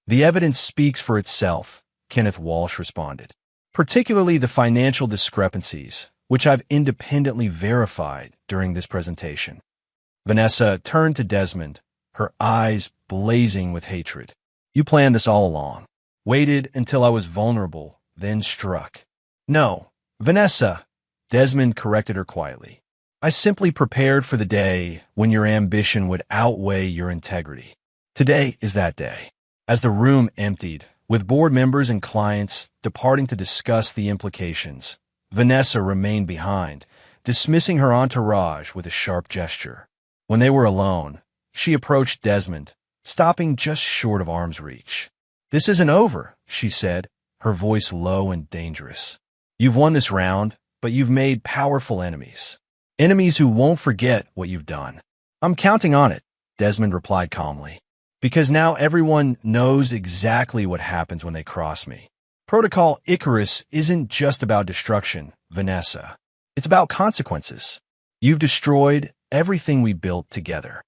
The evidence speaks for itself, Kenneth Walsh responded. Particularly the financial discrepancies, which I've independently verified during this presentation. Vanessa turned to Desmond, her eyes blazing with hatred. You planned this all along. Waited until I was vulnerable, then struck. No, Vanessa, Desmond corrected her quietly. I simply prepared for the day when your ambition would outweigh your integrity. Today is that day. As the room emptied, with board members and clients departing to discuss the implications, Vanessa remained behind, dismissing her entourage with a sharp gesture. When they were alone, she approached Desmond, stopping just short of arm's reach. This isn't over, she said, her voice low and dangerous. You've won this round, but you've made powerful enemies. Enemies who won't forget what you've done. I'm counting on it, Desmond replied calmly. Because now everyone knows exactly what happens when they cross me. Protocol Icarus isn't just about destruction, Vanessa. It's about consequences. You've destroyed everything we built together.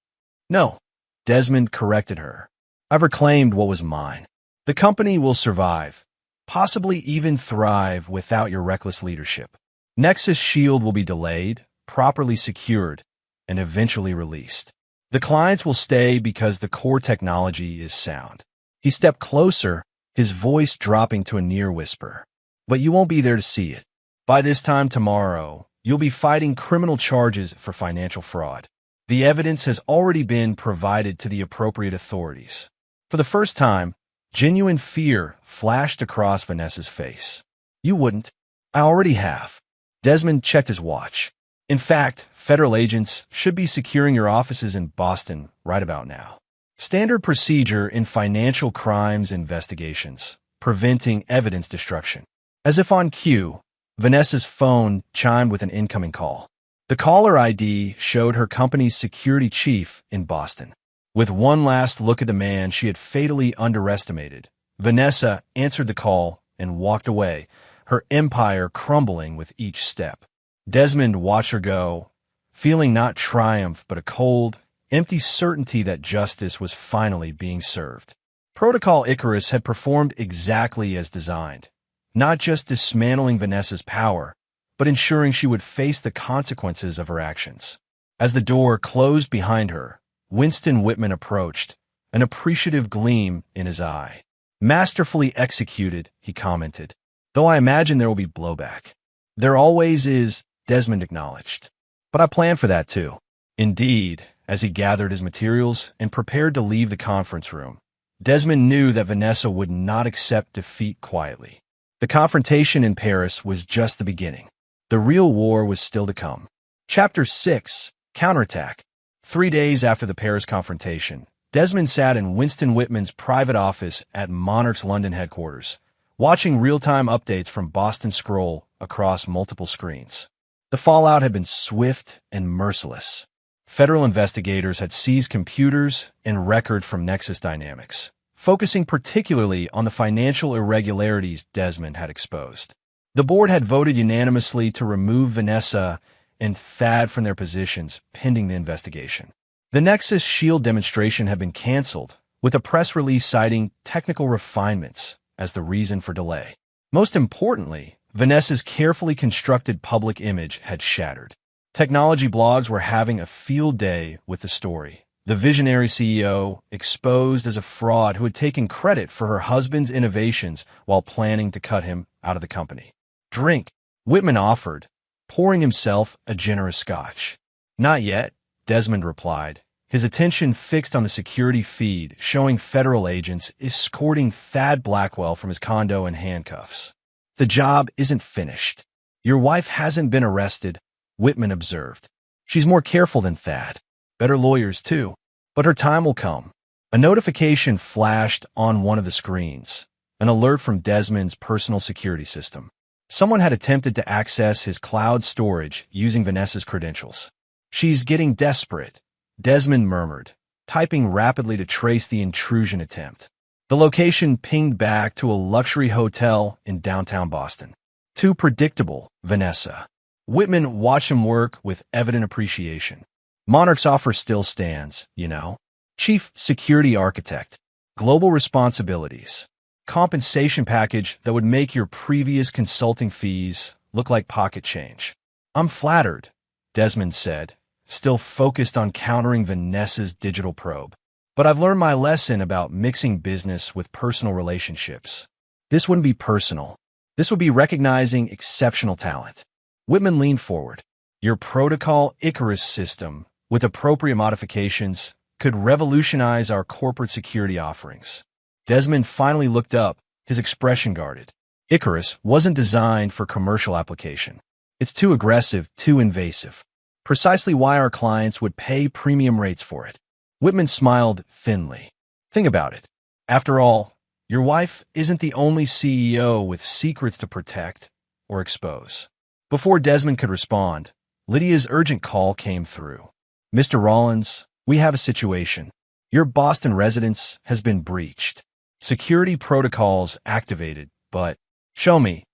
No, Desmond corrected her. I've reclaimed what was mine. The company will survive, possibly even thrive without your reckless leadership. Nexus Shield will be delayed, properly secured, and eventually released. The clients will stay because the core technology is sound. He stepped closer, his voice dropping to a near whisper. But you won't be there to see it. By this time tomorrow, you'll be fighting criminal charges for financial fraud. The evidence has already been provided to the appropriate authorities. For the first time, genuine fear flashed across Vanessa's face. You wouldn't. I already have. Desmond checked his watch. In fact, federal agents should be securing your offices in Boston right about now. Standard procedure in financial crimes investigations, preventing evidence destruction. As if on cue, Vanessa's phone chimed with an incoming call. The caller ID showed her company's security chief in Boston. With one last look at the man she had fatally underestimated, Vanessa answered the call and walked away, her empire crumbling with each step. Desmond watched her go, feeling not triumph but a cold, empty certainty that justice was finally being served. Protocol Icarus had performed exactly as designed, not just dismantling Vanessa's power, but ensuring she would face the consequences of her actions. As the door closed behind her, Winston Whitman approached, an appreciative gleam in his eye. Masterfully executed, he commented, though I imagine there will be blowback. There always is, Desmond acknowledged. But I planned for that too. Indeed, as he gathered his materials and prepared to leave the conference room, Desmond knew that Vanessa would not accept defeat quietly. The confrontation in Paris was just the beginning. The real war was still to come. Chapter 6, Counterattack. 3 days after the Paris confrontation, Desmond sat in Winston Whitman's private office at Monarch's London headquarters, watching real-time updates from Boston Scroll across multiple screens. The fallout had been swift and merciless. Federal investigators had seized computers and records from Nexus Dynamics, focusing particularly on the financial irregularities Desmond had exposed. The board had voted unanimously to remove Vanessa and Thad from their positions pending the investigation. The Nexus Shield demonstration had been canceled, with a press release citing technical refinements as the reason for delay. Most importantly, Vanessa's carefully constructed public image had shattered. Technology blogs were having a field day with the story. The visionary CEO exposed as a fraud who had taken credit for her husband's innovations while planning to cut him out of the company. Drink, Whitman offered, pouring himself a generous scotch. Not yet, Desmond replied, his attention fixed on the security feed showing federal agents escorting Thad Blackwell from his condo in handcuffs. The job isn't finished. Your wife hasn't been arrested, Whitman observed. She's more careful than Thad. Better lawyers, too. But her time will come. A notification flashed on one of the screens, an alert from Desmond's personal security system. Someone had attempted to access his cloud storage using Vanessa's credentials. She's getting desperate, Desmond murmured, typing rapidly to trace the intrusion attempt. The location pinged back to a luxury hotel in downtown Boston. Too predictable, Vanessa. Whitman watched him work with evident appreciation. Monarch's offer still stands, you know. Chief Security Architect. Global responsibilities. Compensation package that would make your previous consulting fees look like pocket change. I'm flattered, Desmond said, still focused on countering Vanessa's digital probe. But I've learned my lesson about mixing business with personal relationships. This wouldn't be personal. This would be recognizing exceptional talent. Whitman leaned forward. Your protocol Icarus system, with appropriate modifications, could revolutionize our corporate security offerings. Desmond finally looked up, his expression guarded. Icarus wasn't designed for commercial application. It's too aggressive, too invasive. Precisely why our clients would pay premium rates for it. Whitman smiled thinly. Think about it. After all, your wife isn't the only CEO with secrets to protect or expose. Before Desmond could respond, Lydia's urgent call came through. Mr. Rollins, we have a situation. Your Boston residence has been breached. Security protocols activated, but... Show me,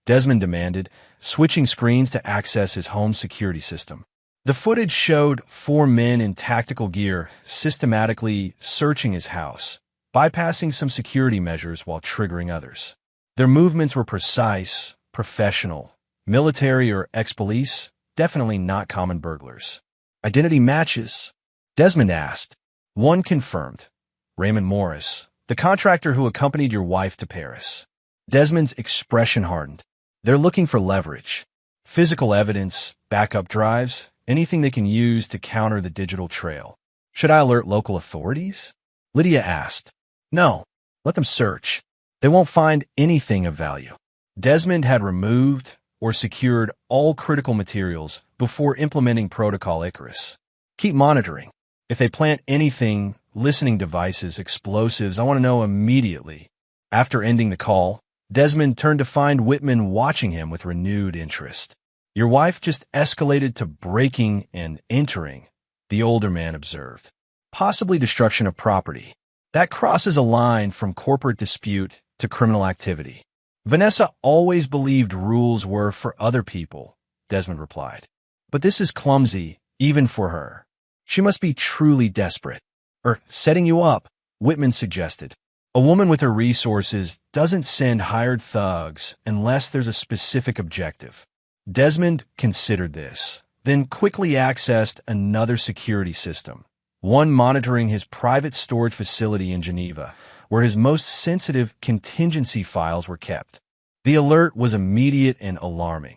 Desmond demanded, switching screens to access his home security system. The footage showed 4 men in tactical gear systematically searching his house, bypassing some security measures while triggering others. Their movements were precise, professional, military or ex-police, definitely not common burglars. Identity matches? Desmond asked. One confirmed. Raymond Morris, the contractor who accompanied your wife to Paris. Desmond's expression hardened. They're looking for leverage. Physical evidence, backup drives, anything they can use to counter the digital trail. Should I alert local authorities? Lydia asked. No, let them search. They won't find anything of value. Desmond had removed or secured all critical materials before implementing Protocol Icarus. Keep monitoring. If they plant anything, listening devices, explosives, I want to know immediately. After ending the call, Desmond turned to find Whitman watching him with renewed interest. Your wife just escalated to breaking and entering, the older man observed. Possibly destruction of property. That crosses a line from corporate dispute to criminal activity. Vanessa always believed rules were for other people, Desmond replied. But this is clumsy, even for her. She must be truly desperate. Setting you up, Whitman suggested. A woman with her resources doesn't send hired thugs unless there's a specific objective. Desmond considered this, then quickly accessed another security system, one monitoring his private storage facility in Geneva, where his most sensitive contingency files were kept. The alert was immediate and alarming.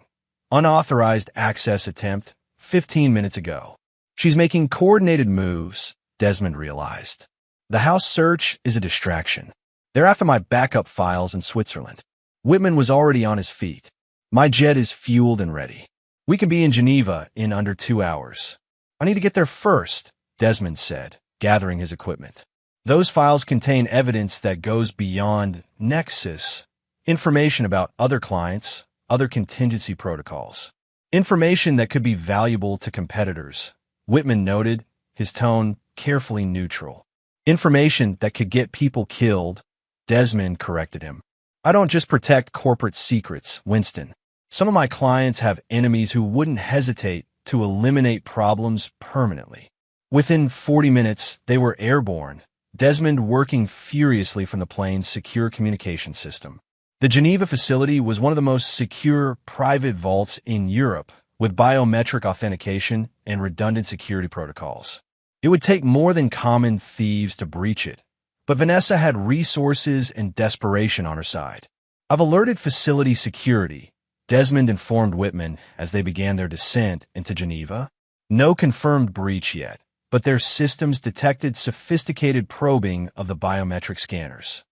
Unauthorized access attempt 15 minutes ago. She's making coordinated moves, Desmond realized. The house search is a distraction. They're after my backup files in Switzerland. Whitman was already on his feet. My jet is fueled and ready. We can be in Geneva in under 2 hours. I need to get there first, Desmond said, gathering his equipment. Those files contain evidence that goes beyond Nexus, information about other clients, other contingency protocols. Information that could be valuable to competitors, Whitman noted, his tone carefully neutral. Information that could get people killed, Desmond corrected him. I don't just protect corporate secrets, Winston. Some of my clients have enemies who wouldn't hesitate to eliminate problems permanently. Within 40 minutes, they were airborne, Desmond working furiously from the plane's secure communication system. The Geneva facility was one of the most secure private vaults in Europe, with biometric authentication and redundant security protocols. It would take more than common thieves to breach it, but Vanessa had resources and desperation on her side. I've alerted facility security, Desmond informed Whitman as they began their descent into Geneva. No confirmed breach yet, but their systems detected sophisticated probing of the biometric scanners.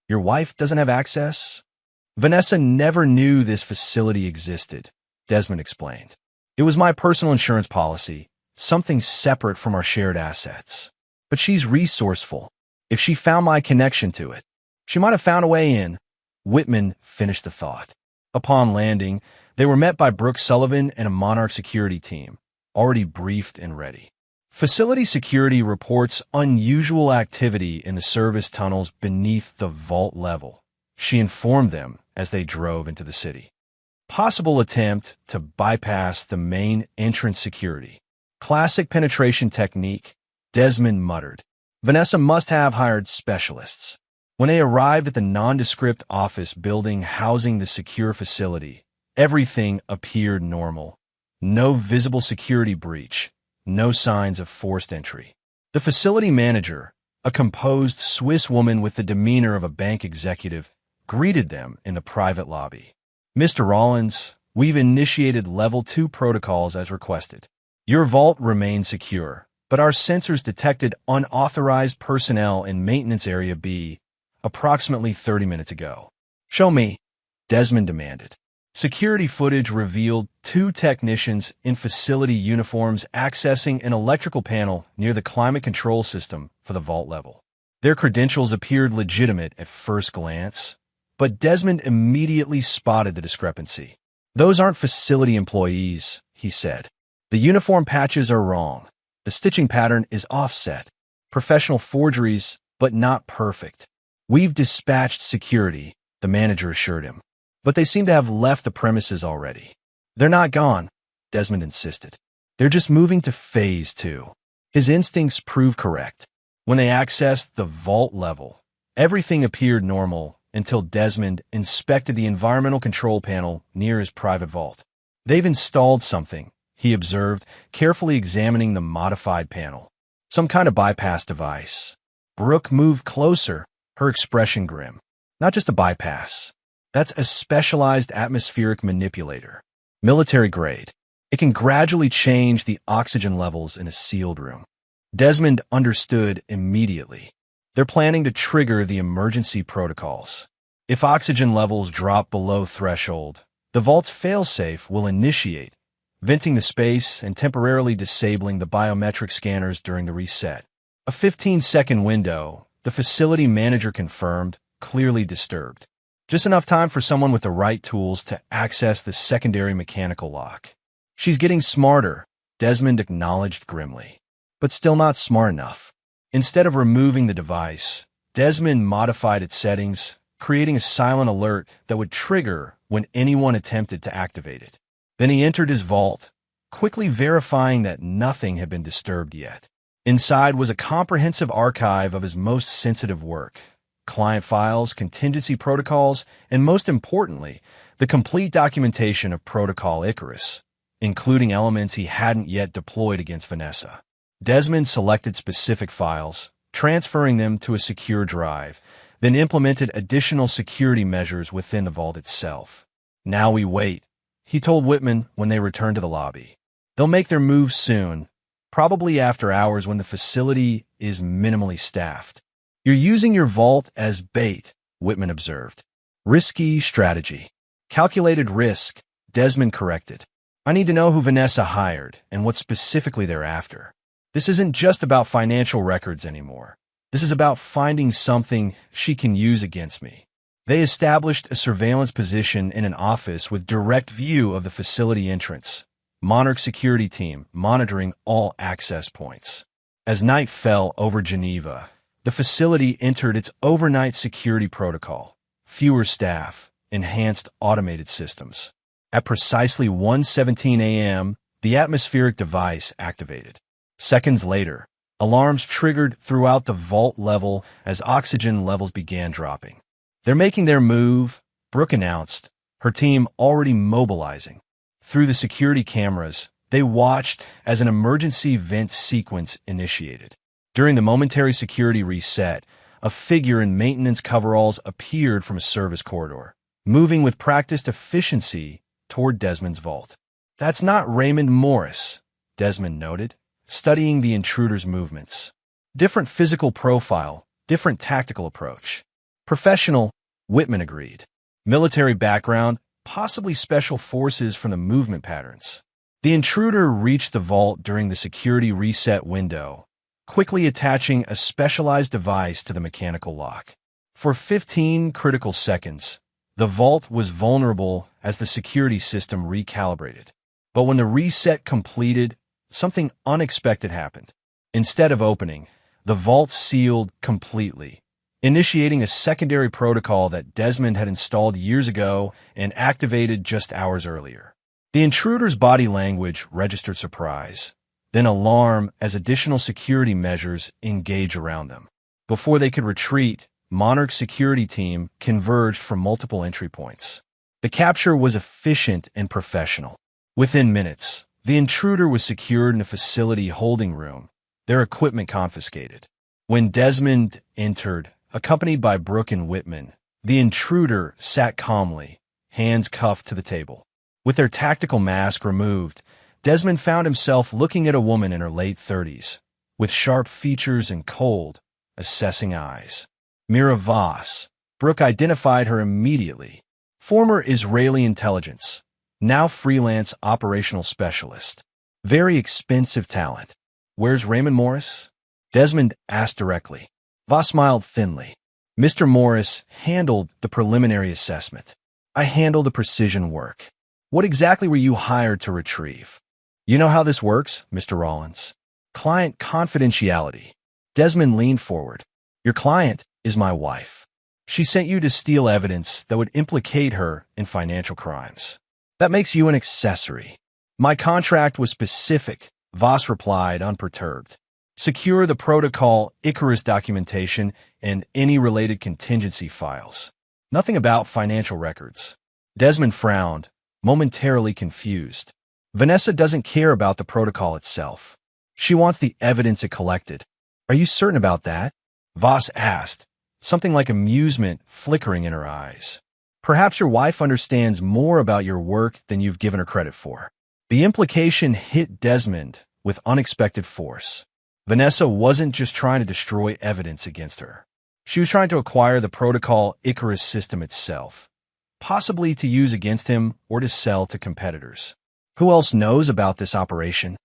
Your wife doesn't have access? Vanessa never knew this facility existed, Desmond explained. It was my personal insurance policy, something separate from our shared assets. But she's resourceful. If she found my connection to it, she might have found a way in. Whitman finished the thought. Upon landing, they were met by Brooke Sullivan and a Monarch security team, already briefed and ready. Facility security reports unusual activity in the service tunnels beneath the vault level, she informed them as they drove into the city. Possible attempt to bypass the main entrance security. Classic penetration technique, Desmond muttered. Vanessa must have hired specialists. When they arrived at the nondescript office building housing the secure facility, everything appeared normal. No visible security breach, no signs of forced entry. The facility manager, a composed Swiss woman with the demeanor of a bank executive, greeted them in the private lobby. Mr. Rollins, we've initiated Level 2 protocols as requested. Your vault remains secure, but our sensors detected unauthorized personnel in Maintenance Area B approximately 30 minutes ago. Show me, Desmond demanded. Security footage revealed 2 technicians in facility uniforms accessing an electrical panel near the climate control system for the vault level. Their credentials appeared legitimate at first glance, but Desmond immediately spotted the discrepancy. Those aren't facility employees, he said. The uniform patches are wrong. The stitching pattern is offset. Professional forgeries, but not perfect. We've dispatched security, the manager assured him. But they seem to have left the premises already. They're not gone, Desmond insisted. They're just moving to Phase 2. His instincts proved correct. When they accessed the vault level, everything appeared normal until Desmond inspected the environmental control panel near his private vault. They've installed something, he observed, carefully examining the modified panel. Some kind of bypass device. Brooke moved closer, her expression grim. Not just a bypass. That's a specialized atmospheric manipulator. Military grade. It can gradually change the oxygen levels in a sealed room. Desmond understood immediately. They're planning to trigger the emergency protocols. If oxygen levels drop below threshold, the vault's failsafe will initiate, venting the space and temporarily disabling the biometric scanners during the reset. A 15-second window, the facility manager confirmed, clearly disturbed. Just enough time for someone with the right tools to access the secondary mechanical lock. She's getting smarter, Desmond acknowledged grimly. But still not smart enough. Instead of removing the device, Desmond modified its settings, creating a silent alert that would trigger when anyone attempted to activate it. Then he entered his vault, quickly verifying that nothing had been disturbed yet. Inside was a comprehensive archive of his most sensitive work. Client files, contingency protocols, and most importantly, the complete documentation of Protocol Icarus, including elements he hadn't yet deployed against Vanessa. Desmond selected specific files, transferring them to a secure drive, then implemented additional security measures within the vault itself. Now we wait, he told Whitman when they returned to the lobby. They'll make their move soon, probably after hours when the facility is minimally staffed. You're using your vault as bait, Whitman observed. Risky strategy. Calculated risk, Desmond corrected. I need to know who Vanessa hired and what specifically they're after. This isn't just about financial records anymore. This is about finding something she can use against me. They established a surveillance position in an office with direct view of the facility entrance. Monarch security team monitoring all access points. As night fell over Geneva, the facility entered its overnight security protocol. Fewer staff, enhanced automated systems. At precisely 1:17 a.m., the atmospheric device activated. Seconds later, alarms triggered throughout the vault level as oxygen levels began dropping. They're making their move, Brooke announced, her team already mobilizing. Through the security cameras, they watched as an emergency vent sequence initiated. During the momentary security reset, a figure in maintenance coveralls appeared from a service corridor, moving with practiced efficiency toward Desmond's vault. That's not Raymond Morris, Desmond noted, studying the intruder's movements. Different physical profile, different tactical approach. Professional, Whitman agreed. Military background, possibly special forces from the movement patterns. The intruder reached the vault during the security reset window, quickly attaching a specialized device to the mechanical lock. For 15 critical seconds, the vault was vulnerable as the security system recalibrated. But when the reset completed, something unexpected happened. Instead of opening, the vault sealed completely, initiating a secondary protocol that Desmond had installed years ago and activated just hours earlier. The intruder's body language registered surprise, then alarm as additional security measures engage around them. Before they could retreat, Monarch's security team converged from multiple entry points. The capture was efficient and professional. Within minutes, the intruder was secured in a facility holding room, their equipment confiscated. When Desmond entered, accompanied by Brooke and Whitman, the intruder sat calmly, hands cuffed to the table. With their tactical mask removed, Desmond found himself looking at a woman in her late 30s, with sharp features and cold, assessing eyes. Mira Voss. Brooke identified her immediately. Former Israeli intelligence, now freelance operational specialist. Very expensive talent. Where's Raymond Morris? Desmond asked directly. Voss smiled thinly. Mr. Morris handled the preliminary assessment. I handle the precision work. What exactly were you hired to retrieve? You know how this works, Mr. Rollins. Client confidentiality. Desmond leaned forward. Your client is my wife. She sent you to steal evidence that would implicate her in financial crimes. That makes you an accessory. My contract was specific, Voss replied, unperturbed. Secure the protocol Icarus documentation and any related contingency files. Nothing about financial records. Desmond frowned, momentarily confused. Vanessa doesn't care about the protocol itself. She wants the evidence it collected. Are you certain about that? Voss asked, something like amusement flickering in her eyes. Perhaps your wife understands more about your work than you've given her credit for. The implication hit Desmond with unexpected force. Vanessa wasn't just trying to destroy evidence against her. She was trying to acquire the protocol Icarus system itself, possibly to use against him or to sell to competitors. Who else knows about this operation?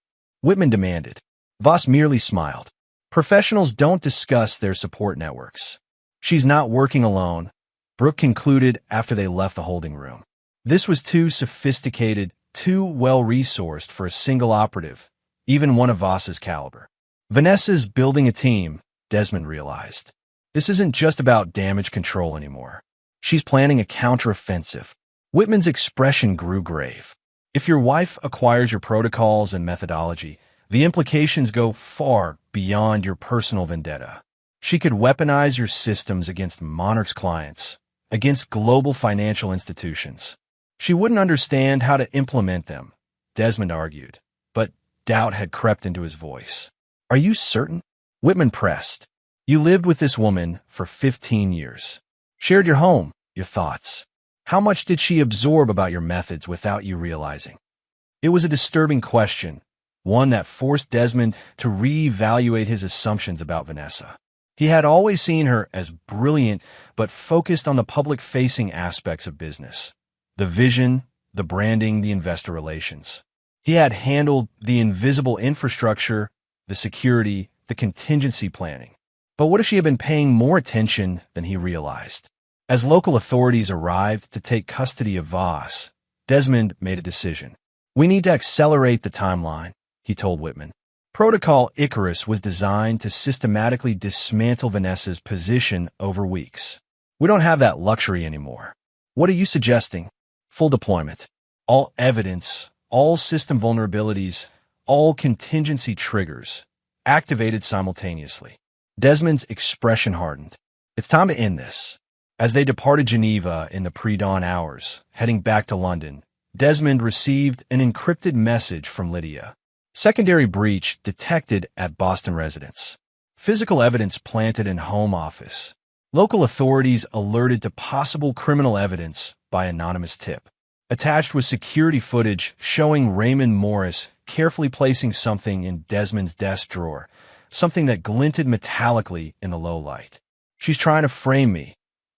Whitman demanded. Voss merely smiled. Professionals don't discuss their support networks. She's not working alone, Brooke concluded after they left the holding room. This was too sophisticated, too well-resourced for a single operative, even one of Voss's caliber. Vanessa's building a team, Desmond realized. This isn't just about damage control anymore. She's planning a counteroffensive. Whitman's expression grew grave. If your wife acquires your protocols and methodology, the implications go far beyond your personal vendetta. She could weaponize your systems against Monarch's clients, against global financial institutions. She wouldn't understand how to implement them, Desmond argued, but doubt had crept into his voice. Are you certain? Whitman pressed. You lived with this woman for 15 years. Shared your home, your thoughts. How much did she absorb about your methods without you realizing? It was a disturbing question, one that forced Desmond to reevaluate his assumptions about Vanessa. He had always seen her as brilliant, but focused on the public-facing aspects of business. The vision, the branding, the investor relations. He had handled the invisible infrastructure, the security, the contingency planning. But what if she had been paying more attention than he realized? As local authorities arrived to take custody of Voss, Desmond made a decision. We need to accelerate the timeline, he told Whitman. Protocol Icarus was designed to systematically dismantle Vanessa's position over weeks. We don't have that luxury anymore. What are you suggesting? Full deployment. All evidence, all system vulnerabilities, all contingency triggers, activated simultaneously. Desmond's expression hardened. It's time to end this. As they departed Geneva in the pre-dawn hours, heading back to London, Desmond received an encrypted message from Lydia. Secondary breach detected at Boston residence. Physical evidence planted in home office. Local authorities alerted to possible criminal evidence by anonymous tip. Attached was security footage showing Raymond Morris carefully placing something in Desmond's desk drawer, something that glinted metallically in the low light. She's trying to frame me,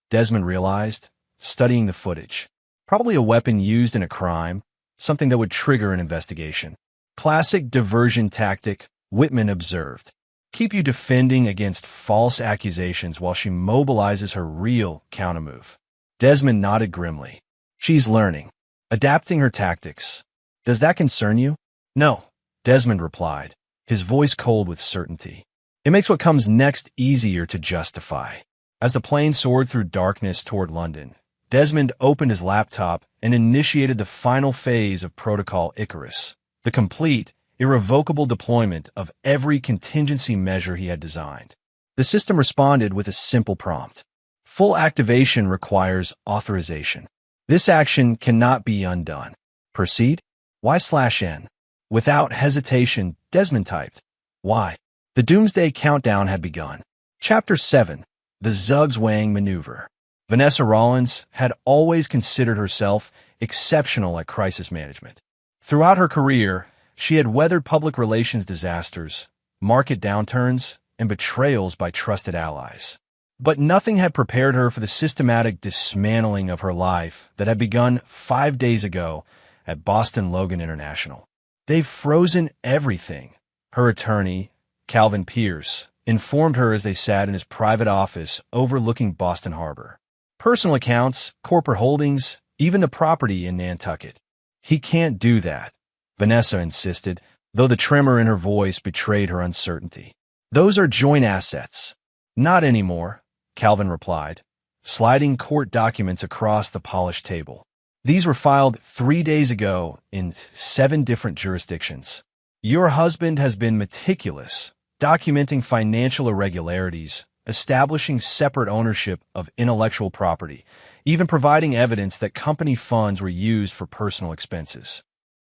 Desmond realized, studying the footage. Probably a weapon used in a crime, something that would trigger an investigation. Classic diversion tactic, Whitman observed. Keep you defending against false accusations while she mobilizes her real countermove. Desmond nodded grimly. She's learning, adapting her tactics. Does that concern you? No, Desmond replied, his voice cold with certainty. It makes what comes next easier to justify. As the plane soared through darkness toward London, Desmond opened his laptop and initiated the final phase of Protocol Icarus, the complete, irrevocable deployment of every contingency measure he had designed. The system responded with a simple prompt. Full activation requires authorization. This action cannot be undone. Proceed? Y/N. Without hesitation, Desmond typed, Y. The doomsday countdown had begun. Chapter 7. The Zugzwang Maneuver. Vanessa Rollins had always considered herself exceptional at crisis management. Throughout her career, she had weathered public relations disasters, market downturns, and betrayals by trusted allies. But nothing had prepared her for the systematic dismantling of her life that had begun 5 days ago at Boston Logan International. They've frozen everything, her attorney, Calvin Pierce, informed her as they sat in his private office overlooking Boston Harbor. Personal accounts, corporate holdings, even the property in Nantucket. He can't do that, Vanessa insisted, though the tremor in her voice betrayed her uncertainty. Those are joint assets. Not anymore, Calvin replied, sliding court documents across the polished table. These were filed 3 days ago in 7 different jurisdictions. Your husband has been meticulous, documenting financial irregularities, establishing separate ownership of intellectual property, even providing evidence that company funds were used for personal expenses.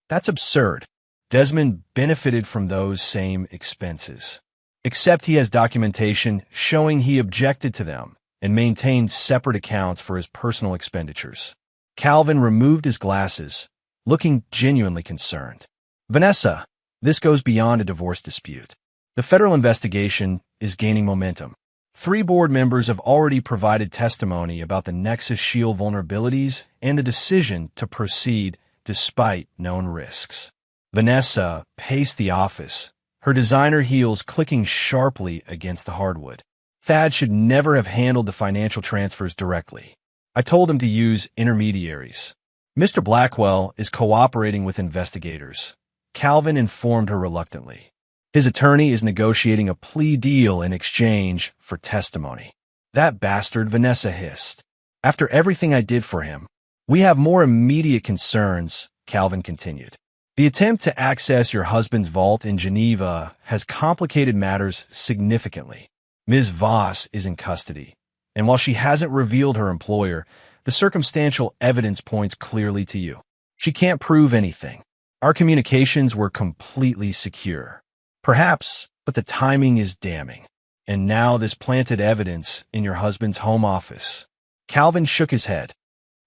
That's absurd. Desmond benefited from those same expenses. Except he has documentation showing he objected to them and maintained separate accounts for his personal expenditures. Calvin removed his glasses, looking genuinely concerned. Vanessa, this goes beyond a divorce dispute. The federal investigation is gaining momentum. 3 board members have already provided testimony about the Nexus Shield vulnerabilities and the decision to proceed despite known risks. Vanessa paced the office, her designer heels clicking sharply against the hardwood. Thad should never have handled the financial transfers directly. I told him to use intermediaries. Mr. Blackwell is cooperating with investigators, Calvin informed her reluctantly. His attorney is negotiating a plea deal in exchange for testimony. That bastard, Vanessa hissed. After everything I did for him, we have more immediate concerns, Calvin continued. The attempt to access your husband's vault in Geneva has complicated matters significantly. Ms. Voss is in custody, and while she hasn't revealed her employer, the circumstantial evidence points clearly to you. She can't prove anything. Our communications were completely secure. Perhaps, but the timing is damning. And now this planted evidence in your husband's home office. Calvin shook his head.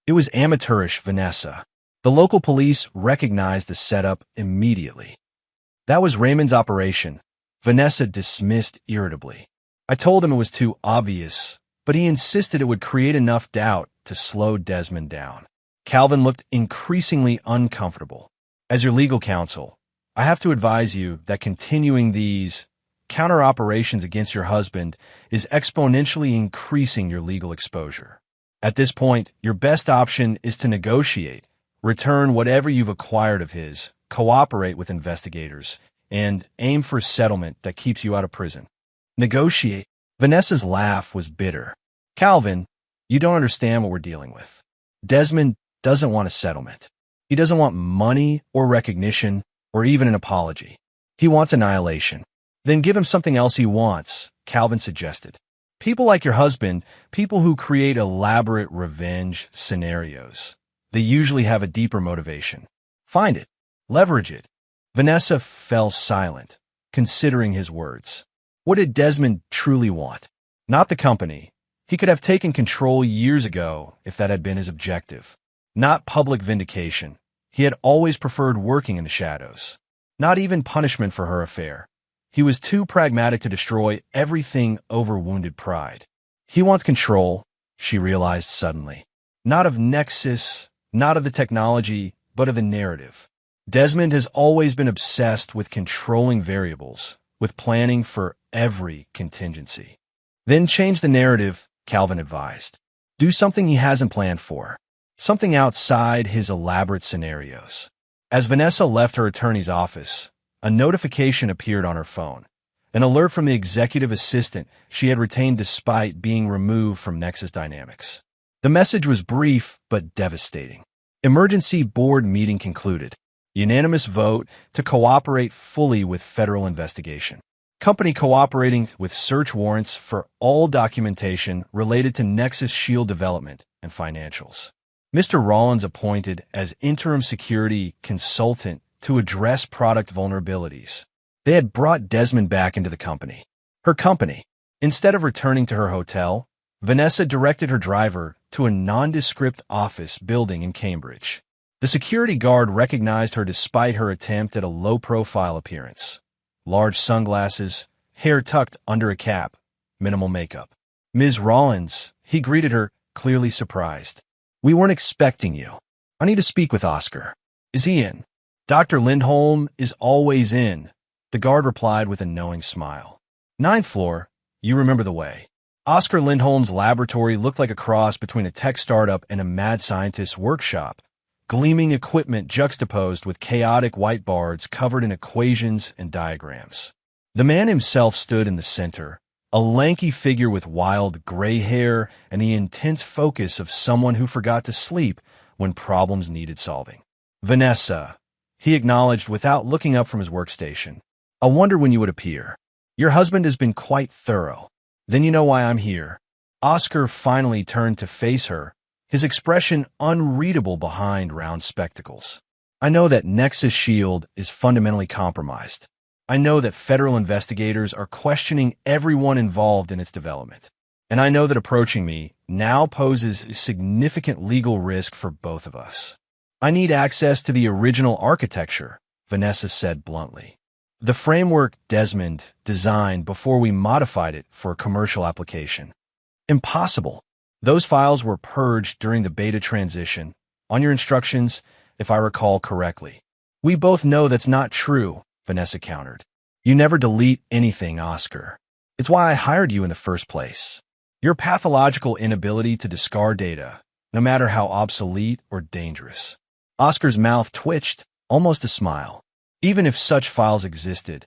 It was amateurish, Vanessa. The local police recognized the setup immediately. That was Raymond's operation, Vanessa dismissed irritably. I told him it was too obvious, but he insisted it would create enough doubt to slow Desmond down. Calvin looked increasingly uncomfortable. As your legal counsel, I have to advise you that continuing these counter-operations against your husband is exponentially increasing your legal exposure. At this point, your best option is to negotiate, return whatever you've acquired of his, cooperate with investigators, and aim for settlement that keeps you out of prison. Negotiate. Vanessa's laugh was bitter. Calvin, you don't understand what we're dealing with. Desmond doesn't want a settlement. He doesn't want money or recognition or even an apology. He wants annihilation. Then give him something else he wants, Calvin suggested. People like your husband, people who create elaborate revenge scenarios, they usually have a deeper motivation. Find it. Leverage it. Vanessa fell silent, considering his words. What did Desmond truly want? Not the company. He could have taken control years ago if that had been his objective. Not public vindication. He had always preferred working in the shadows. Not even punishment for her affair. He was too pragmatic to destroy everything over wounded pride. He wants control, she realized suddenly. Not of Nexus, not of the technology, but of the narrative. Desmond has always been obsessed with controlling variables, with planning for every contingency. Then change the narrative, Calvin advised. Do something he hasn't planned for. Something outside his elaborate scenarios. As Vanessa left her attorney's office, a notification appeared on her phone. An alert from the executive assistant she had retained despite being removed from Nexus Dynamics. The message was brief but devastating. Emergency board meeting concluded. Unanimous vote to cooperate fully with federal investigation. Company cooperating with search warrants for all documentation related to Nexus Shield development and financials. Mr. Rollins appointed as interim security consultant to address product vulnerabilities. They had brought Desmond back into the company. Her company. Instead of returning to her hotel, Vanessa directed her driver to a nondescript office building in Cambridge. The security guard recognized her despite her attempt at a low-profile appearance. Large sunglasses, hair tucked under a cap, minimal makeup. Ms. Rollins, he greeted her, clearly surprised. We weren't expecting you. I need to speak with Oscar. Is he in? Dr. Lindholm is always in, the guard replied with a knowing smile. 9th floor, you remember the way. Oscar Lindholm's laboratory looked like a cross between a tech startup and a mad scientist's workshop. Gleaming equipment juxtaposed with chaotic whiteboards covered in equations and diagrams. The man himself stood in the center, a lanky figure with wild gray hair and the intense focus of someone who forgot to sleep when problems needed solving. Vanessa, he acknowledged without looking up from his workstation. I wonder when you would appear. Your husband has been quite thorough. Then you know why I'm here. Oscar finally turned to face her, his expression unreadable behind round spectacles. I know that Nexus Shield is fundamentally compromised. I know that federal investigators are questioning everyone involved in its development. And I know that approaching me now poses a significant legal risk for both of us. I need access to the original architecture, Vanessa said bluntly. The framework Desmond designed before we modified it for a commercial application. Impossible. Those files were purged during the beta transition, on your instructions, if I recall correctly. We both know that's not true, Vanessa countered. You never delete anything, Oscar. It's why I hired you in the first place. Your pathological inability to discard data, no matter how obsolete or dangerous. Oscar's mouth twitched, almost a smile. Even if such files existed,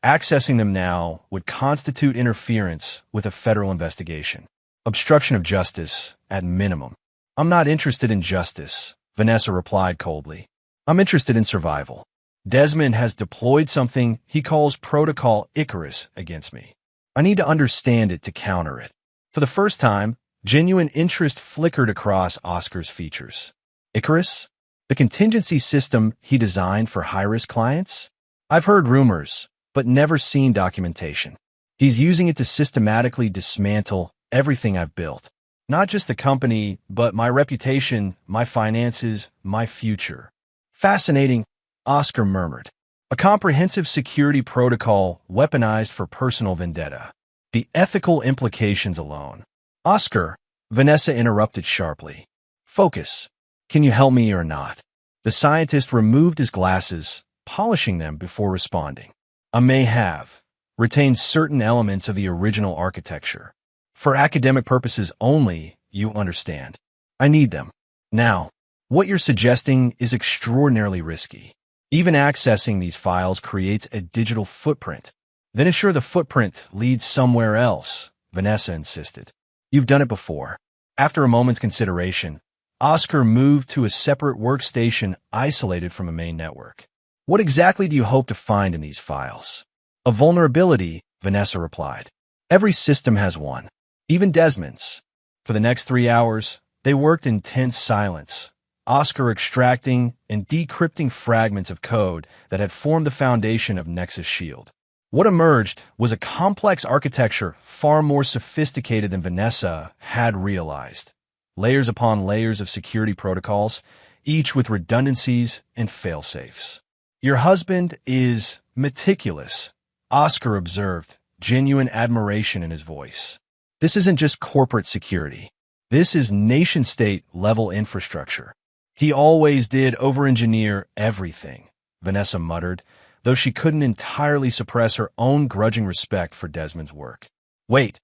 accessing them now would constitute interference with a federal investigation. Obstruction of justice, at minimum. I'm not interested in justice, Vanessa replied coldly. I'm interested in survival. Desmond has deployed something he calls Protocol Icarus against me. I need to understand it to counter it. For the first time, genuine interest flickered across Oscar's features. Icarus? The contingency system he designed for high-risk clients? I've heard rumors, but never seen documentation. He's using it to systematically dismantle everything I've built. Not just the company, but my reputation, my finances, my future. Fascinating, Oscar murmured. A comprehensive security protocol weaponized for personal vendetta. The ethical implications alone. Oscar, Vanessa interrupted sharply. Focus. Can you help me or not? The scientist removed his glasses, polishing them before responding. I may have retained certain elements of the original architecture. For academic purposes only, you understand. I need them. Now, what you're suggesting is extraordinarily risky. Even accessing these files creates a digital footprint. Then ensure the footprint leads somewhere else, Vanessa insisted. You've done it before. After a moment's consideration, Oscar moved to a separate workstation isolated from a main network. What exactly do you hope to find in these files? A vulnerability, Vanessa replied. Every system has one. Even Desmond's. For the next 3 hours, they worked in tense silence, Oscar extracting and decrypting fragments of code that had formed the foundation of Nexus Shield. What emerged was a complex architecture far more sophisticated than Vanessa had realized. Layers upon layers of security protocols, each with redundancies and fail-safes. Your husband is meticulous, Oscar observed, genuine admiration in his voice. This isn't just corporate security. This is nation-state level infrastructure. He always did over-engineer everything, Vanessa muttered, though she couldn't entirely suppress her own grudging respect for Desmond's work. Wait,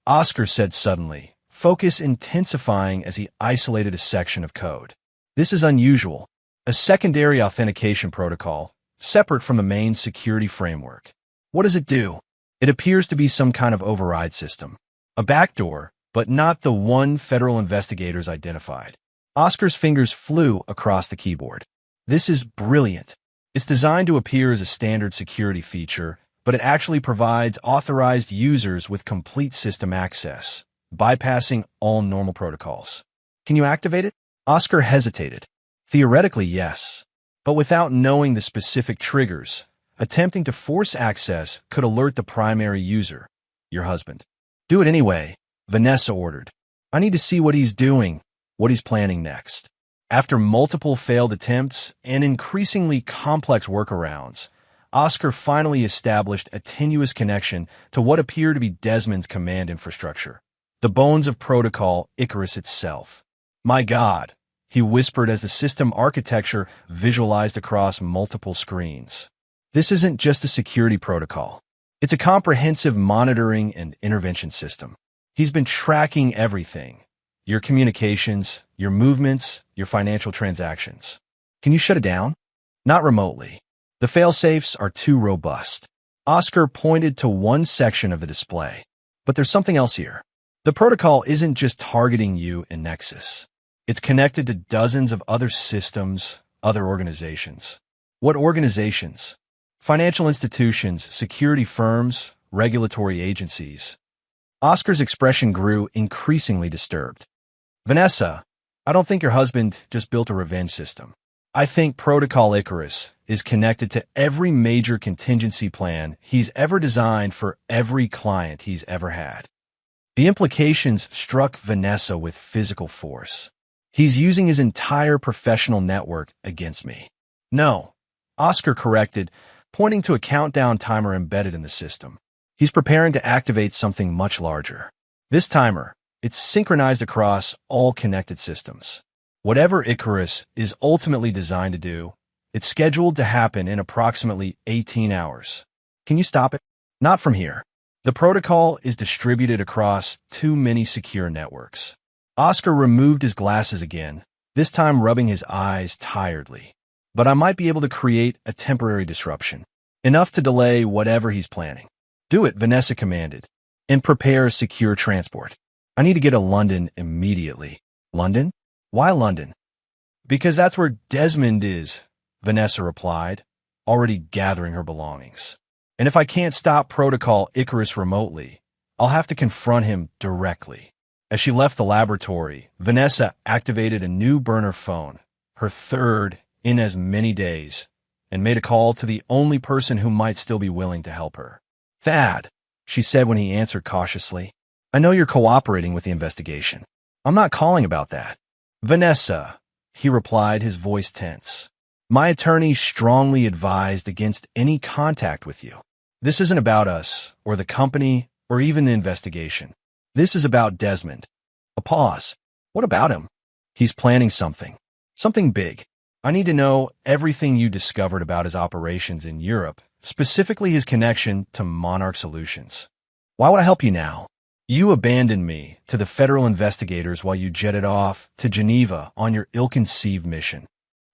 Oscar said suddenly, focus intensifying as he isolated a section of code. This is unusual. A secondary authentication protocol, separate from the main security framework. What does it do? It It appears to be some kind of override system. A backdoor, but not the one federal investigators identified. Oscar's fingers flew across the keyboard. This is brilliant. It's designed to appear as a standard security feature, but it actually provides authorized users with complete system access, bypassing all normal protocols. Can you activate it? Oscar hesitated. Theoretically, yes, but without knowing the specific triggers, attempting to force access could alert the primary user, your husband. Do it anyway, Vanessa ordered. I need to see what he's doing, what he's planning next. After multiple failed attempts and increasingly complex workarounds, Oscar finally established a tenuous connection to what appeared to be Desmond's command infrastructure, the bones of protocol Icarus itself. My God, he whispered as the system architecture visualized across multiple screens. This isn't just a security protocol. It's a comprehensive monitoring and intervention system. He's been tracking everything. Your communications, your movements, your financial transactions. Can you shut it down? Not remotely. The fail-safes are too robust. Oscar pointed to one section of the display. But there's something else here. The protocol isn't just targeting you and Nexus. It's connected to dozens of other systems, other organizations. What organizations? Financial institutions, security firms, regulatory agencies. Oscar's expression grew increasingly disturbed. Vanessa, I don't think your husband just built a revenge system. I think Protocol Icarus is connected to every major contingency plan he's ever designed for every client he's ever had. The implications struck Vanessa with physical force. He's using his entire professional network against me. No, Oscar corrected, pointing to a countdown timer embedded in the system. He's preparing to activate something much larger. This timer, it's synchronized across all connected systems. Whatever Icarus is ultimately designed to do, it's scheduled to happen in approximately 18 hours. Can you stop it? Not from here. The protocol is distributed across too many secure networks. Oscar removed his glasses again, this time rubbing his eyes tiredly. But I might be able to create a temporary disruption, enough to delay whatever he's planning. Do it, Vanessa commanded, and prepare secure transport. I need to get to London immediately. London? Why London? Because that's where Desmond is, Vanessa replied, already gathering her belongings. And if I can't stop Protocol Icarus remotely, I'll have to confront him directly. As she left the laboratory, Vanessa activated a new burner phone, her third in as many days, and made a call to the only person who might still be willing to help her. Thad, she said when he answered cautiously. I know you're cooperating with the investigation. I'm not calling about that. Vanessa, he replied, his voice tense. My attorney strongly advised against any contact with you. This isn't about us, or the company, or even the investigation. This is about Desmond. A pause. What about him? He's planning something. Something big. I need to know everything you discovered about his operations in Europe, specifically his connection to Monarch Solutions. Why would I help you now? You abandoned me to the federal investigators while you jetted off to Geneva on your ill-conceived mission.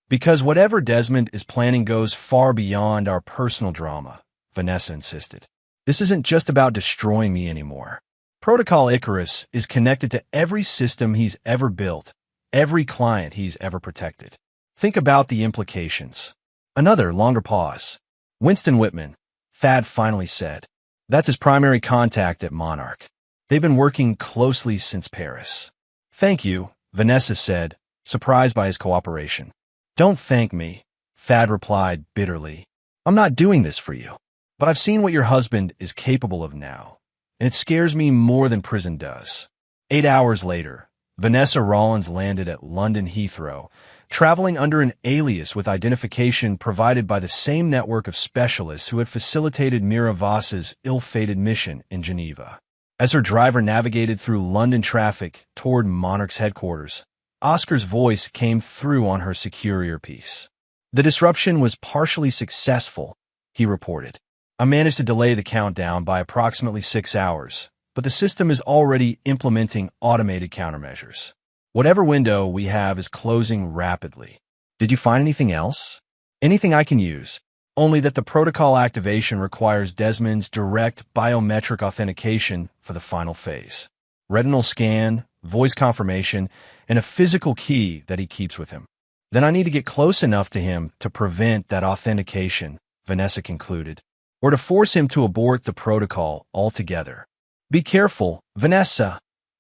Because whatever Desmond is planning goes far beyond our personal drama, Vanessa insisted. This isn't just about destroying me anymore. Protocol Icarus is connected to every system he's ever built, every client he's ever protected. Think about the implications. Another longer pause. Winston Whitman, Thad finally said. That's his primary contact at Monarch. They've been working closely since Paris. Thank you, Vanessa said, surprised by his cooperation. Don't thank me, Thad replied bitterly. I'm not doing this for you. But I've seen what your husband is capable of now, and it scares me more than prison does. 8 hours later, Vanessa Rollins landed at London Heathrow, traveling under an alias with identification provided by the same network of specialists who had facilitated Mira Voss's ill-fated mission in Geneva. As her driver navigated through London traffic toward Monarch's headquarters, Oscar's voice came through on her secure earpiece. The disruption was partially successful, he reported. I managed to delay the countdown by approximately 6 hours, but the system is already implementing automated countermeasures. Whatever window we have is closing rapidly. Did you find anything else? Anything I can use? only that the protocol activation requires Desmond's direct biometric authentication for the final phase. Retinal scan, voice confirmation, and a physical key that he keeps with him. Then I need to get close enough to him to prevent that authentication, Vanessa concluded, or to force him to abort the protocol altogether. Be careful, Vanessa,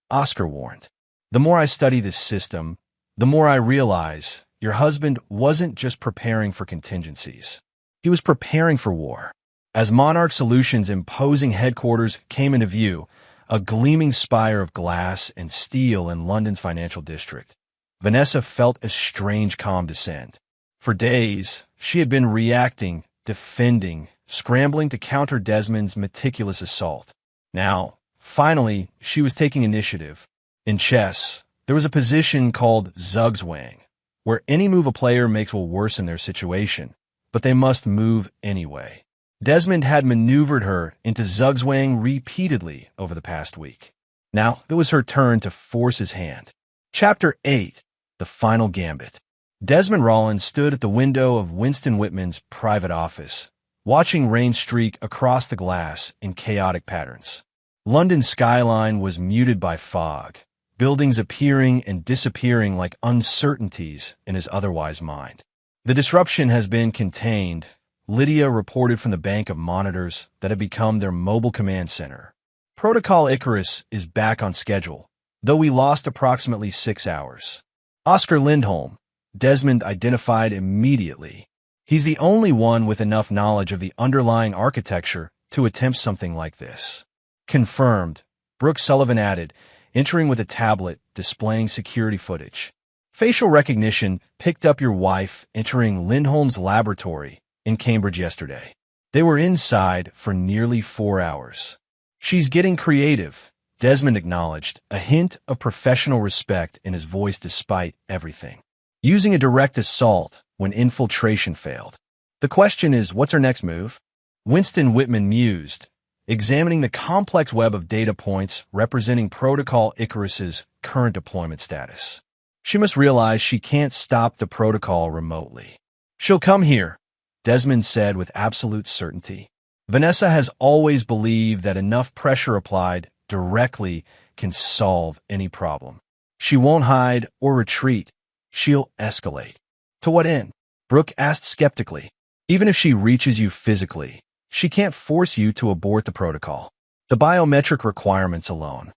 Oscar warned. The more I study this system, the more I realize your husband wasn't just preparing for contingencies. He was preparing for war. As Monarch Solutions' imposing headquarters came into view, a gleaming spire of glass and steel in London's financial district, Vanessa felt a strange calm descend. For days, she had been reacting, defending, scrambling to counter Desmond's meticulous assault. Now, finally, she was taking initiative. In chess, there was a position called zugzwang, where any move a player makes will worsen their situation, but they must move anyway. Desmond had maneuvered her into zugzwang repeatedly over the past week. Now, it was her turn to force his hand. Chapter 8. The Final Gambit. Desmond Rollins stood at the window of Winston Whitman's private office, watching rain streak across the glass in chaotic patterns. London's skyline was muted by fog, buildings appearing and disappearing like uncertainties in his otherwise mind. The disruption has been contained, Lydia reported from the bank of monitors that had become their mobile command center. Protocol Icarus is back on schedule, though we lost approximately 6 hours. Oscar Lindholm, Desmond identified immediately. He's the only one with enough knowledge of the underlying architecture to attempt something like this. Confirmed, Brooke Sullivan added, entering with a tablet displaying security footage. Facial recognition picked up your wife entering Lindholm's laboratory in Cambridge yesterday. They were inside for nearly 4 hours. She's getting creative, Desmond acknowledged, a hint of professional respect in his voice despite everything. Using a direct assault when infiltration failed. The question is, what's her next move? Winston Whitman mused, examining the complex web of data points representing Protocol Icarus's current deployment status. She must realize she can't stop the protocol remotely. She'll come here, Desmond said with absolute certainty. Vanessa has always believed that enough pressure applied directly can solve any problem. She won't hide or retreat. She'll escalate. To what end? Brooke asked skeptically. Even if she reaches you physically, she can't force you to abort the protocol. The biometric requirements alone.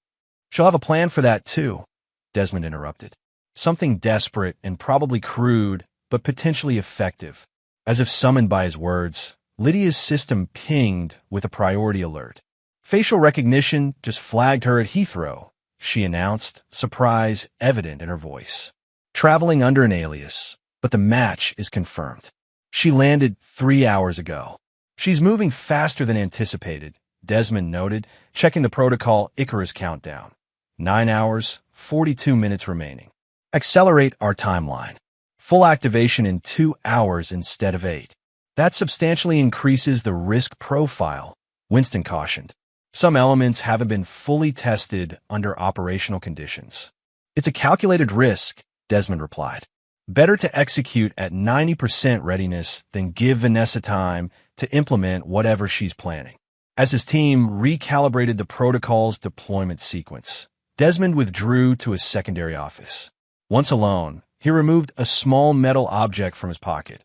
She'll have a plan for that too, Desmond interrupted. Something desperate and probably crude, but potentially effective. As if summoned by his words, Lydia's system pinged with a priority alert. Facial recognition just flagged her at Heathrow, she announced, surprise evident in her voice. Traveling under an alias, but the match is confirmed. She landed 3 hours ago. She's moving faster than anticipated, Desmond noted, checking the Protocol Icarus countdown. 9 hours, 42 minutes remaining. Accelerate our timeline. Full activation in 2 hours instead of 8. That substantially increases the risk profile, Winston cautioned. Some elements haven't been fully tested under operational conditions. It's a calculated risk, Desmond replied. Better to execute at 90% readiness than give Vanessa time to implement whatever she's planning. As his team recalibrated the protocol's deployment sequence, Desmond withdrew to his secondary office. Once alone, he removed a small metal object from his pocket,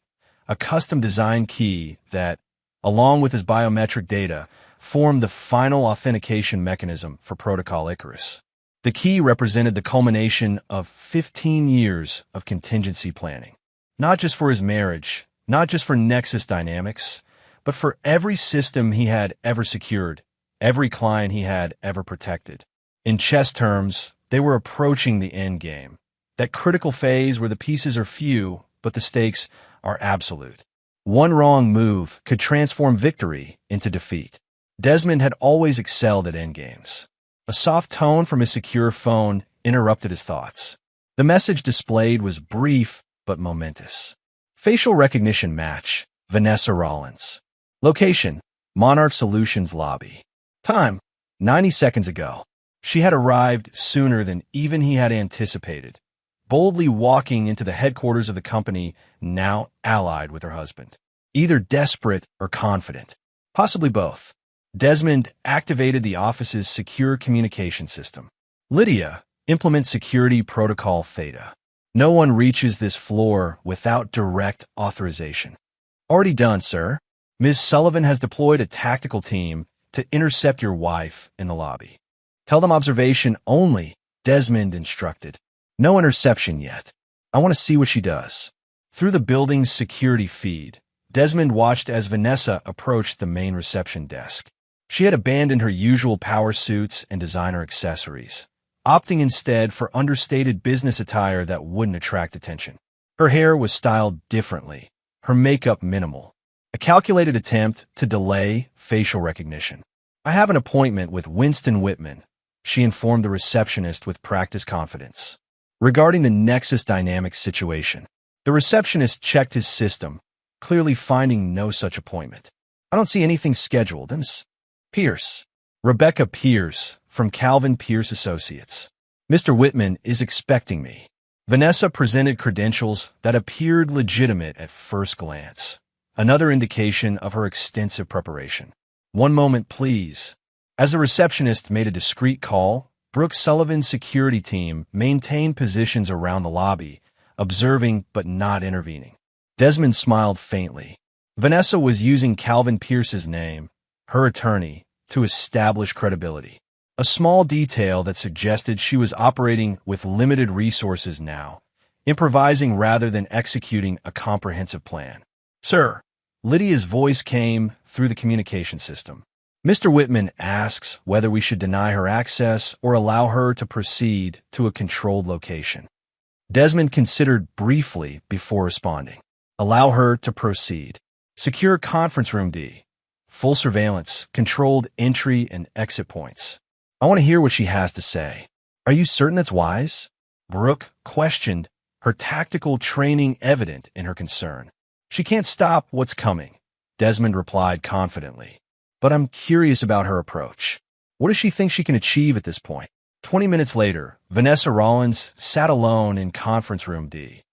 a custom-designed key that, along with his biometric data, formed the final authentication mechanism for Protocol Icarus. The key represented the culmination of 15 years of contingency planning, not just for his marriage, not just for Nexus Dynamics, but for every system he had ever secured, every client he had ever protected. In chess terms, they were approaching the end game, that critical phase where the pieces are few, but the stakes are absolute. One wrong move could transform victory into defeat. Desmond had always excelled at endgames. A soft tone from his secure phone interrupted his thoughts. The message displayed was brief but momentous. Facial recognition match, Vanessa Rollins. Location, Monarch Solutions lobby. Time, 90 seconds ago. She had arrived sooner than even he had anticipated, boldly walking into the headquarters of the company now allied with her husband. either desperate or confident. Possibly both. Desmond activated the office's secure communication system. Lydia, implement security protocol Theta. No one reaches this floor without direct authorization. Already done, sir. Ms. Sullivan has deployed a tactical team to intercept your wife in the lobby. Tell them observation only, Desmond instructed. No interception yet. I want to see what she does. Through the building's security feed, Desmond watched as Vanessa approached the main reception desk. She had abandoned her usual power suits and designer accessories, opting instead for understated business attire that wouldn't attract attention. Her hair was styled differently, her makeup minimal, a calculated attempt to delay facial recognition. I have an appointment with Winston Whitman, she informed the receptionist with practiced confidence. Regarding the Nexus Dynamics situation, the receptionist checked his system, clearly finding no such appointment. I don't see anything scheduled. Ms. Pierce. Rebecca Pierce, from Calvin Pierce Associates. Mr. Whitman is expecting me. Vanessa presented credentials that appeared legitimate at first glance, another indication of her extensive preparation. One moment, please. As the receptionist made a discreet call, Brooke Sullivan's security team maintained positions around the lobby, observing but not intervening. Desmond smiled faintly. Vanessa was using Calvin Pierce's name, her attorney, to establish credibility. A small detail that suggested she was operating with limited resources now, improvising rather than executing a comprehensive plan. Sir, Lydia's voice came through the communication system. Mr. Whitman asks whether we should deny her access or allow her to proceed to a controlled location. Desmond considered briefly before responding. Allow her to proceed. Secure conference room D. Full surveillance, controlled entry and exit points. I want to hear what she has to say. Are you certain that's wise? Brooke questioned, her tactical training evident in her concern. She can't stop what's coming, Desmond replied confidently. But I'm curious about her approach. What does she think she can achieve at this point? 20 minutes later, Vanessa Rollins sat alone in conference room D,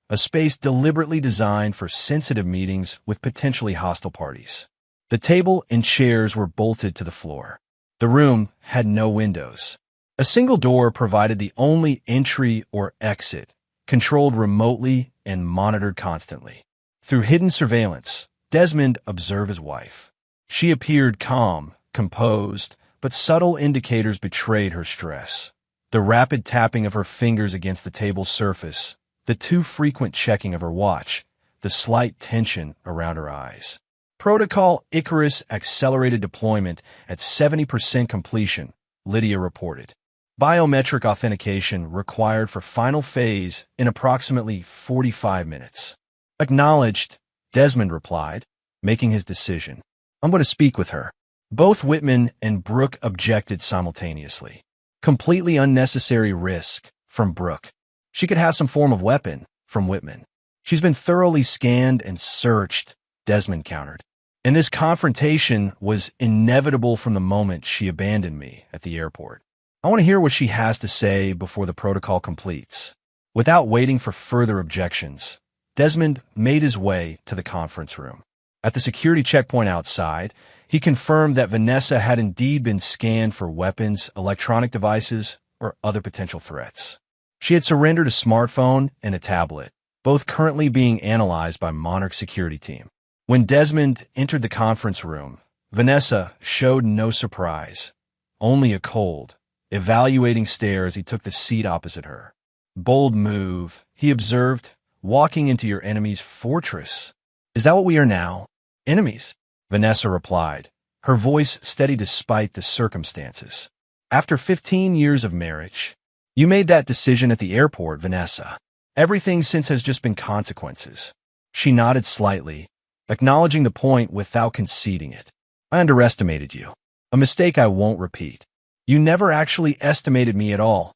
a space deliberately designed for sensitive meetings with potentially hostile parties. The table and chairs were bolted to the floor. The room had no windows. A single door provided the only entry or exit, controlled remotely and monitored constantly. Through hidden surveillance, Desmond observed his wife. She appeared calm, composed, but subtle indicators betrayed her stress. The rapid tapping of her fingers against the table's surface, the too frequent checking of her watch, the slight tension around her eyes. Protocol Icarus accelerated deployment at 70% completion, Lydia reported. Biometric authentication required for final phase in approximately 45 minutes. Acknowledged, Desmond replied, making his decision. I'm going to speak with her. Both Whitman and Brooke objected simultaneously. Completely unnecessary risk, from Brooke. She could have some form of weapon, from Whitman. She's been thoroughly scanned and searched, Desmond countered. And this confrontation was inevitable from the moment she abandoned me at the airport. I want to hear what she has to say before the protocol completes. Without waiting for further objections, Desmond made his way to the conference room. At the security checkpoint outside, he confirmed that Vanessa had indeed been scanned for weapons, electronic devices, or other potential threats. She had surrendered a smartphone and a tablet, both currently being analyzed by Monarch security team. When Desmond entered the conference room, Vanessa showed no surprise, only a cold, evaluating stare as he took the seat opposite her. Bold move, he observed, walking into your enemy's fortress. Is that what we are now? Enemies, Vanessa replied, her voice steady despite the circumstances. After 15 years of marriage, you made that decision at the airport, Vanessa. Everything since has just been consequences. She nodded slightly, acknowledging the point without conceding it. I underestimated you. A mistake I won't repeat. You never actually estimated me at all,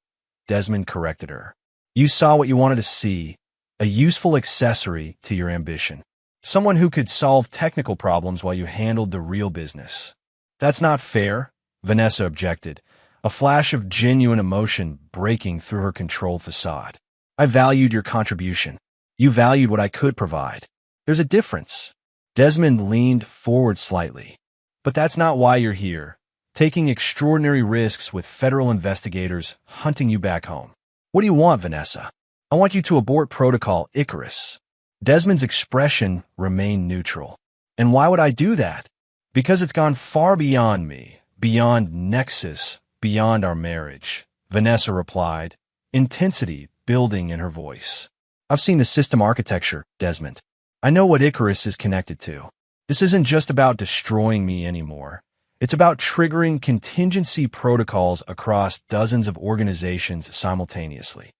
Desmond corrected her. You saw what you wanted to see, a useful accessory to your ambition. Someone who could solve technical problems while you handled the real business. That's not fair, Vanessa objected, a flash of genuine emotion breaking through her controlled facade. I valued your contribution. You valued what I could provide. There's a difference. Desmond leaned forward slightly. But that's not why you're here, taking extraordinary risks with federal investigators hunting you back home. What do you want, Vanessa? I want you to abort Protocol Icarus. Desmond's expression remained neutral. And why would I do that? Because it's gone far beyond me, beyond Nexus, beyond our marriage, Vanessa replied, intensity building in her voice. I've seen the system architecture, Desmond. I know what Icarus is connected to. This isn't just about destroying me anymore. It's about triggering contingency protocols across dozens of organizations simultaneously.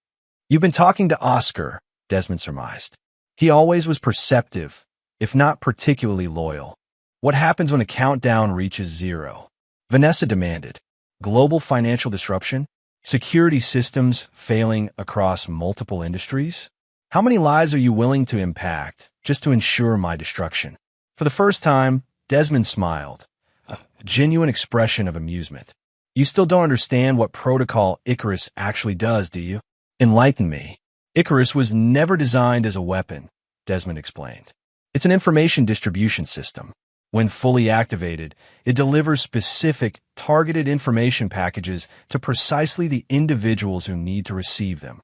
You've been talking to Oscar, Desmond surmised. He always was perceptive, if not particularly loyal. What happens when a countdown reaches 0? Vanessa demanded. Global financial disruption? Security systems failing across multiple industries? How many lives are you willing to impact just to ensure my destruction? For the first time, Desmond smiled, a genuine expression of amusement. You still don't understand what Protocol Icarus actually does, do you? Enlighten me. Icarus was never designed as a weapon, Desmond explained. It's an information distribution system. When fully activated, it delivers specific, targeted information packages to precisely the individuals who need to receive them.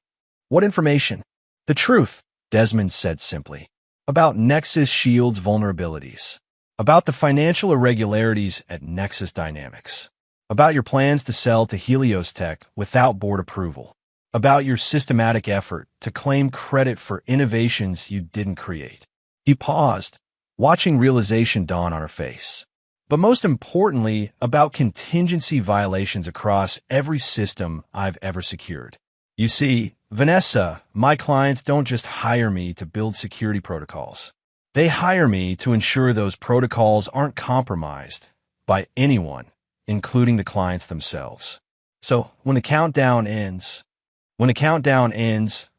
What information? The truth, Desmond said simply. About Nexus Shield's vulnerabilities. About the financial irregularities at Nexus Dynamics. About your plans to sell to Helios Tech without board approval. About your systematic effort to claim credit for innovations you didn't create. He paused, watching realization dawn on her face. But most importantly, about contingency violations across every system I've ever secured. You see, Vanessa, my clients don't just hire me to build security protocols. They hire me to ensure those protocols aren't compromised by anyone, including the clients themselves. So when the countdown ends,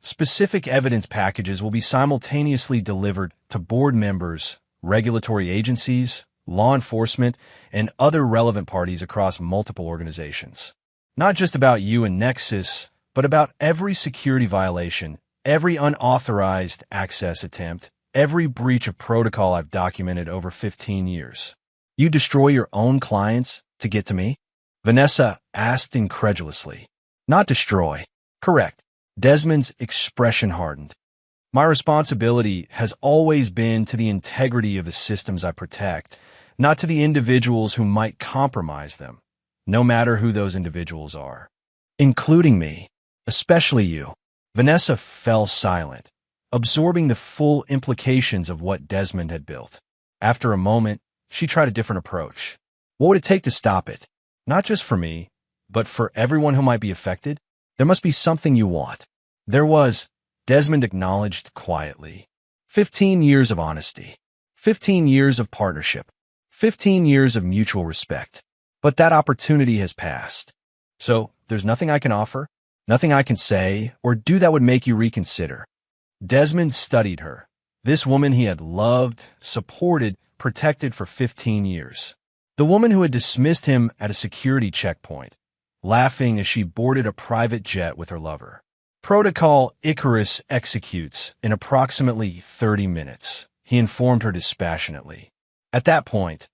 specific evidence packages will be simultaneously delivered to board members, regulatory agencies, law enforcement, and other relevant parties across multiple organizations. Not just about you and Nexus, but about every security violation, every unauthorized access attempt, every breach of protocol I've documented over 15 years. You destroy your own clients to get to me? Vanessa asked incredulously. Not destroy. Correct. Desmond's expression hardened. My responsibility has always been to the integrity of the systems I protect, not to the individuals who might compromise them, no matter who those individuals are. Including me, especially you. Vanessa fell silent, absorbing the full implications of what Desmond had built. After a moment, she tried a different approach. What would it take to stop it? Not just for me, but for everyone who might be affected? There must be something you want. There was, Desmond acknowledged quietly. 15 years of honesty. 15 years of partnership. 15 years of mutual respect. But that opportunity has passed. So, there's nothing I can offer, nothing I can say or do that would make you reconsider. Desmond studied her. This woman he had loved, supported, protected for 15 years. The woman who had dismissed him at a security checkpoint, laughing as she boarded a private jet with her lover. Protocol Icarus executes in approximately 30 minutes, he informed her dispassionately. At that point,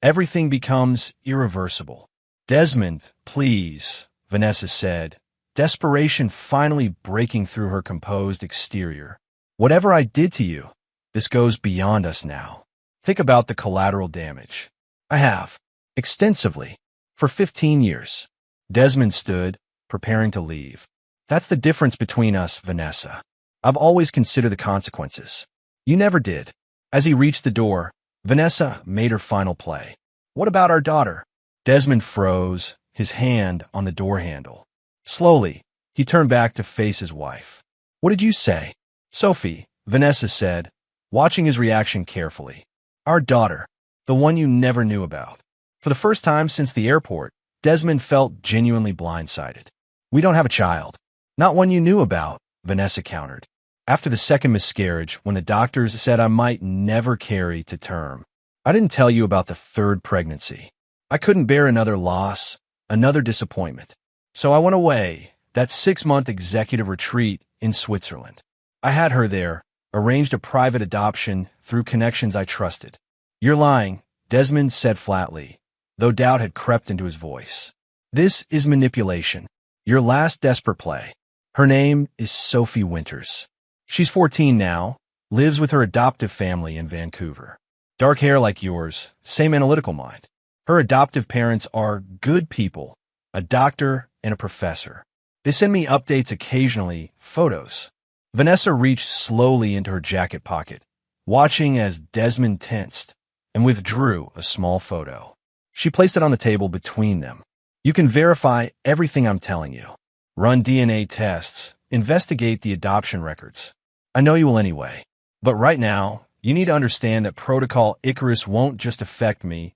everything becomes irreversible. Desmond, please, Vanessa said, desperation finally breaking through her composed exterior. Whatever I did to you, this goes beyond us now. Think about the collateral damage. I have, extensively, for 15 years. Desmond stood, preparing to leave. That's the difference between us, Vanessa. I've always considered the consequences. You never did. As he reached the door, Vanessa made her final play. What about our daughter? Desmond froze, his hand on the door handle. Slowly, he turned back to face his wife. What did you say? Sophie, Vanessa said, watching his reaction carefully. Our daughter, the one you never knew about. For the first time since the airport, Desmond felt genuinely blindsided. We don't have a child. Not one you knew about, Vanessa countered. After the second miscarriage, when the doctors said I might never carry to term, I didn't tell you about the third pregnancy. I couldn't bear another loss, another disappointment. So I went away, that 6-month executive retreat in Switzerland. I had her there, arranged a private adoption through connections I trusted. You're lying, Desmond said flatly, though doubt had crept into his voice. This is manipulation. Your last desperate play. Her name is Sophie Winters. She's 14 now, lives with her adoptive family in Vancouver. Dark hair like yours, same analytical mind. Her adoptive parents are good people, a doctor and a professor. They send me updates occasionally, photos. Vanessa reached slowly into her jacket pocket, watching as Desmond tensed, and withdrew a small photo. She placed it on the table between them. You can verify everything I'm telling you. Run DNA tests, investigate the adoption records. I know you will anyway. But right now, you need to understand that Protocol Icarus won't just affect me,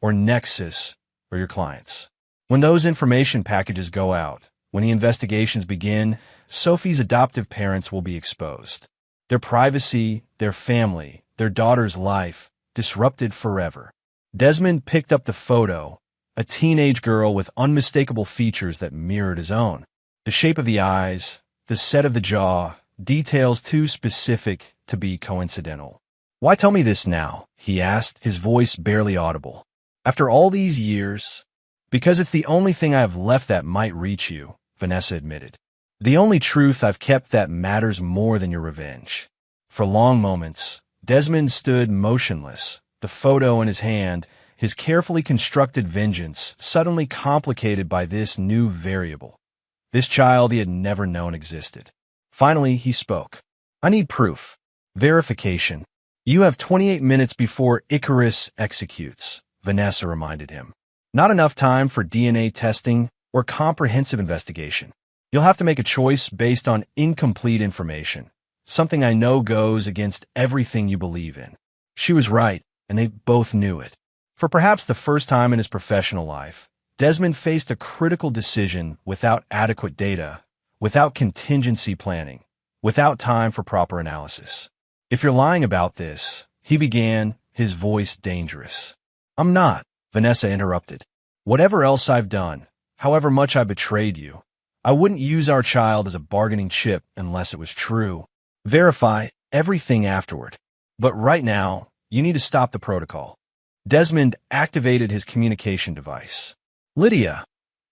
or Nexus, or your clients. When those information packages go out, when the investigations begin, Sophie's adoptive parents will be exposed. Their privacy, their family, their daughter's life, disrupted forever. Desmond picked up the photo, a teenage girl with unmistakable features that mirrored his own. The shape of the eyes, the set of the jaw, details too specific to be coincidental. Why tell me this now? He asked, his voice barely audible. After all these years? Because it's the only thing I have left that might reach you, Vanessa admitted. The only truth I've kept that matters more than your revenge. For long moments, Desmond stood motionless, the photo in his hand, his carefully constructed vengeance suddenly complicated by this new variable. This child he had never known existed. Finally, he spoke. I need proof. Verification. You have 28 minutes before Icarus executes, Vanessa reminded him. Not enough time for DNA testing or comprehensive investigation. You'll have to make a choice based on incomplete information, something I know goes against everything you believe in. She was right, and they both knew it. For perhaps the first time in his professional life, Desmond faced a critical decision without adequate data, without contingency planning, without time for proper analysis. If you're lying about this, he began, his voice dangerous. I'm not, Vanessa interrupted. Whatever else I've done, however much I betrayed you, I wouldn't use our child as a bargaining chip unless it was true. Verify everything afterward. But right now, you need to stop the protocol. Desmond activated his communication device. Lydia,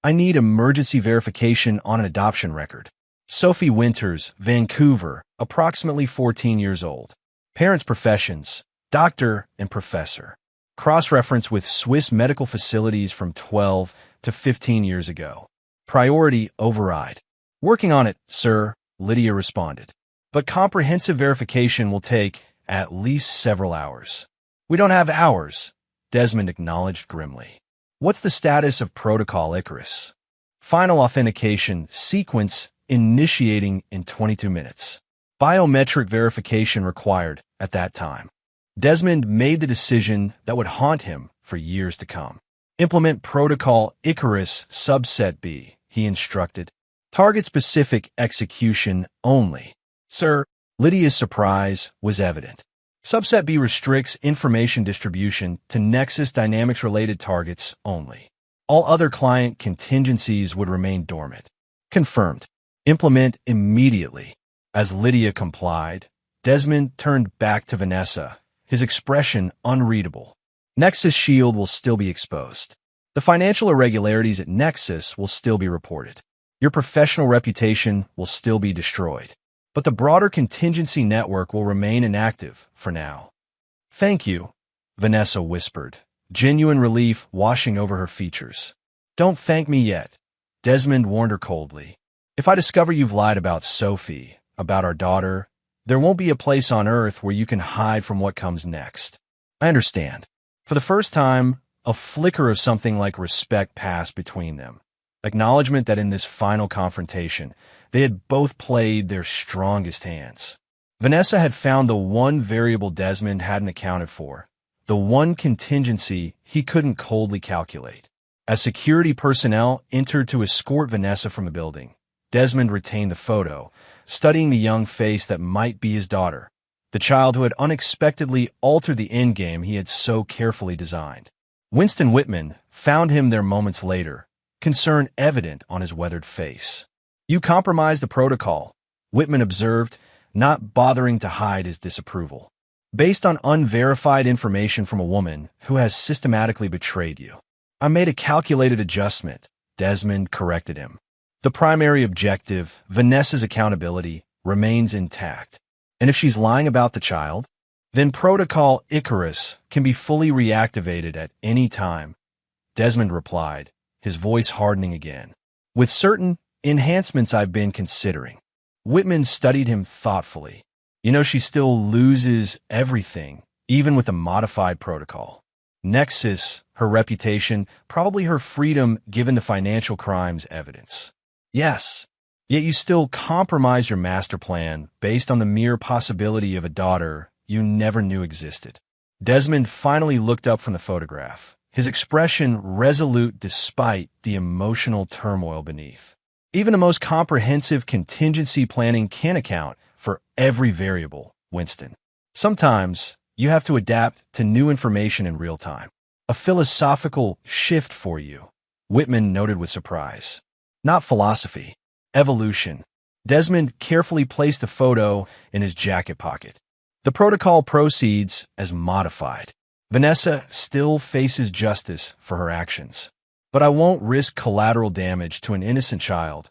I need emergency verification on an adoption record. Sophie Winters, Vancouver, approximately 14 years old. Parents' professions, doctor and professor. Cross-reference with Swiss medical facilities from 12 to 15 years ago. Priority override. Working on it, sir, Lydia responded. But comprehensive verification will take at least several hours. We don't have hours, Desmond acknowledged grimly. What's the status of Protocol Icarus? Final authentication sequence initiating in 22 minutes. Biometric verification required at that time. Desmond made the decision that would haunt him for years to come. Implement Protocol Icarus Subset B, he instructed. Target-specific execution only. Sir, Lydia's surprise was evident. Subset B restricts information distribution to Nexus Dynamics-related targets only. All other client contingencies would remain dormant. Confirmed. Implement immediately. As Lydia complied, Desmond turned back to Vanessa, his expression unreadable. Nexus Shield will still be exposed. The financial irregularities at Nexus will still be reported. Your professional reputation will still be destroyed. But the broader contingency network will remain inactive for now. Thank you, Vanessa whispered, genuine relief washing over her features. Don't thank me yet, Desmond warned her coldly. If I discover you've lied about Sophie, about our daughter, there won't be a place on Earth where you can hide from what comes next. I understand. For the first time, a flicker of something like respect passed between them. Acknowledgement that in this final confrontation, they had both played their strongest hands. Vanessa had found the one variable Desmond hadn't accounted for, the one contingency he couldn't coldly calculate. As security personnel entered to escort Vanessa from the building, Desmond retained the photo, studying the young face that might be his daughter, the child who had unexpectedly altered the endgame he had so carefully designed. Winston Whitman found him there moments later, concern evident on his weathered face. You compromised the protocol, Whitman observed, not bothering to hide his disapproval. based on unverified information from a woman who has systematically betrayed you. I made a calculated adjustment, Desmond corrected him. The primary objective, Vanessa's accountability, remains intact. And if she's lying about the child, then Protocol Icarus can be fully reactivated at any time, Desmond replied, his voice hardening again. With certain enhancements I've been considering. Whitman studied him thoughtfully. You know, she still loses everything, even with a modified protocol. Nexus, her reputation, probably her freedom given the financial crimes evidence. Yes, yet you still compromise your master plan based on the mere possibility of a daughter you never knew existed. Desmond finally looked up from the photograph, his expression resolute despite the emotional turmoil beneath. Even the most comprehensive contingency planning can't account for every variable, Winston. Sometimes you have to adapt to new information in real time. A philosophical shift for you, Whitman noted with surprise. Not philosophy, evolution. Desmond carefully placed the photo in his jacket pocket. The protocol proceeds as modified. Vanessa still faces justice for her actions. But I won't risk collateral damage to an innocent child,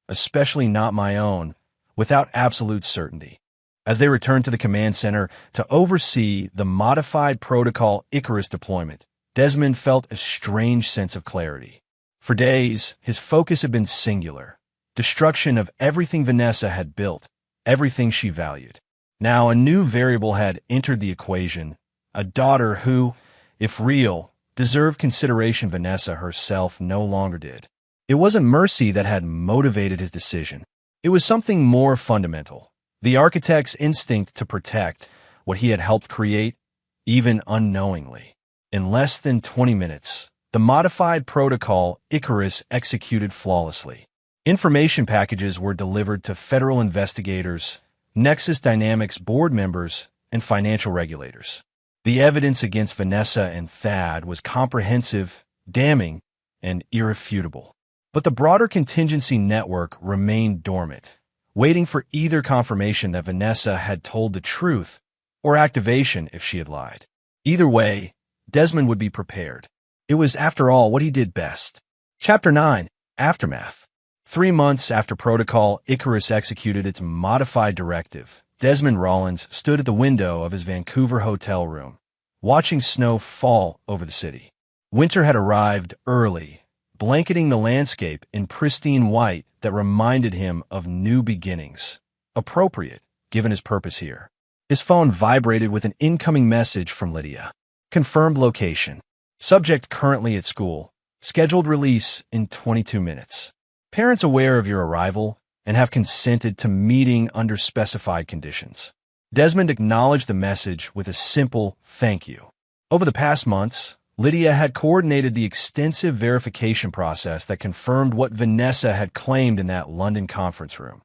especially not my own, without absolute certainty. As they returned to the command center to oversee the modified Protocol Icarus deployment, Desmond felt a strange sense of clarity. For days, his focus had been singular. Destruction of everything Vanessa had built, everything she valued. Now a new variable had entered the equation, a daughter who, if real, deserved consideration Vanessa herself no longer did. It wasn't mercy that had motivated his decision. It was something more fundamental. The architect's instinct to protect what he had helped create, even unknowingly. In less than 20 minutes, the modified protocol Icarus executed flawlessly. Information packages were delivered to federal investigators, Nexus Dynamics board members, and financial regulators. The evidence against Vanessa and Thad was comprehensive, damning, and irrefutable. But the broader contingency network remained dormant, waiting for either confirmation that Vanessa had told the truth or activation if she had lied. Either way, Desmond would be prepared. It was, after all, what he did best. Chapter 9, Aftermath. 3 months after Protocol Icarus executed its modified directive, Desmond Rollins stood at the window of his Vancouver hotel room, watching snow fall over the city. Winter had arrived early, blanketing the landscape in pristine white that reminded him of new beginnings. Appropriate, given his purpose here. His phone vibrated with an incoming message from Lydia. Confirmed location. Subject currently at school. Scheduled release in 22 minutes. Parents aware of your arrival and have consented to meeting under specified conditions. Desmond acknowledged the message with a simple thank you. Over the past months, Lydia had coordinated the extensive verification process that confirmed what Vanessa had claimed in that London conference room.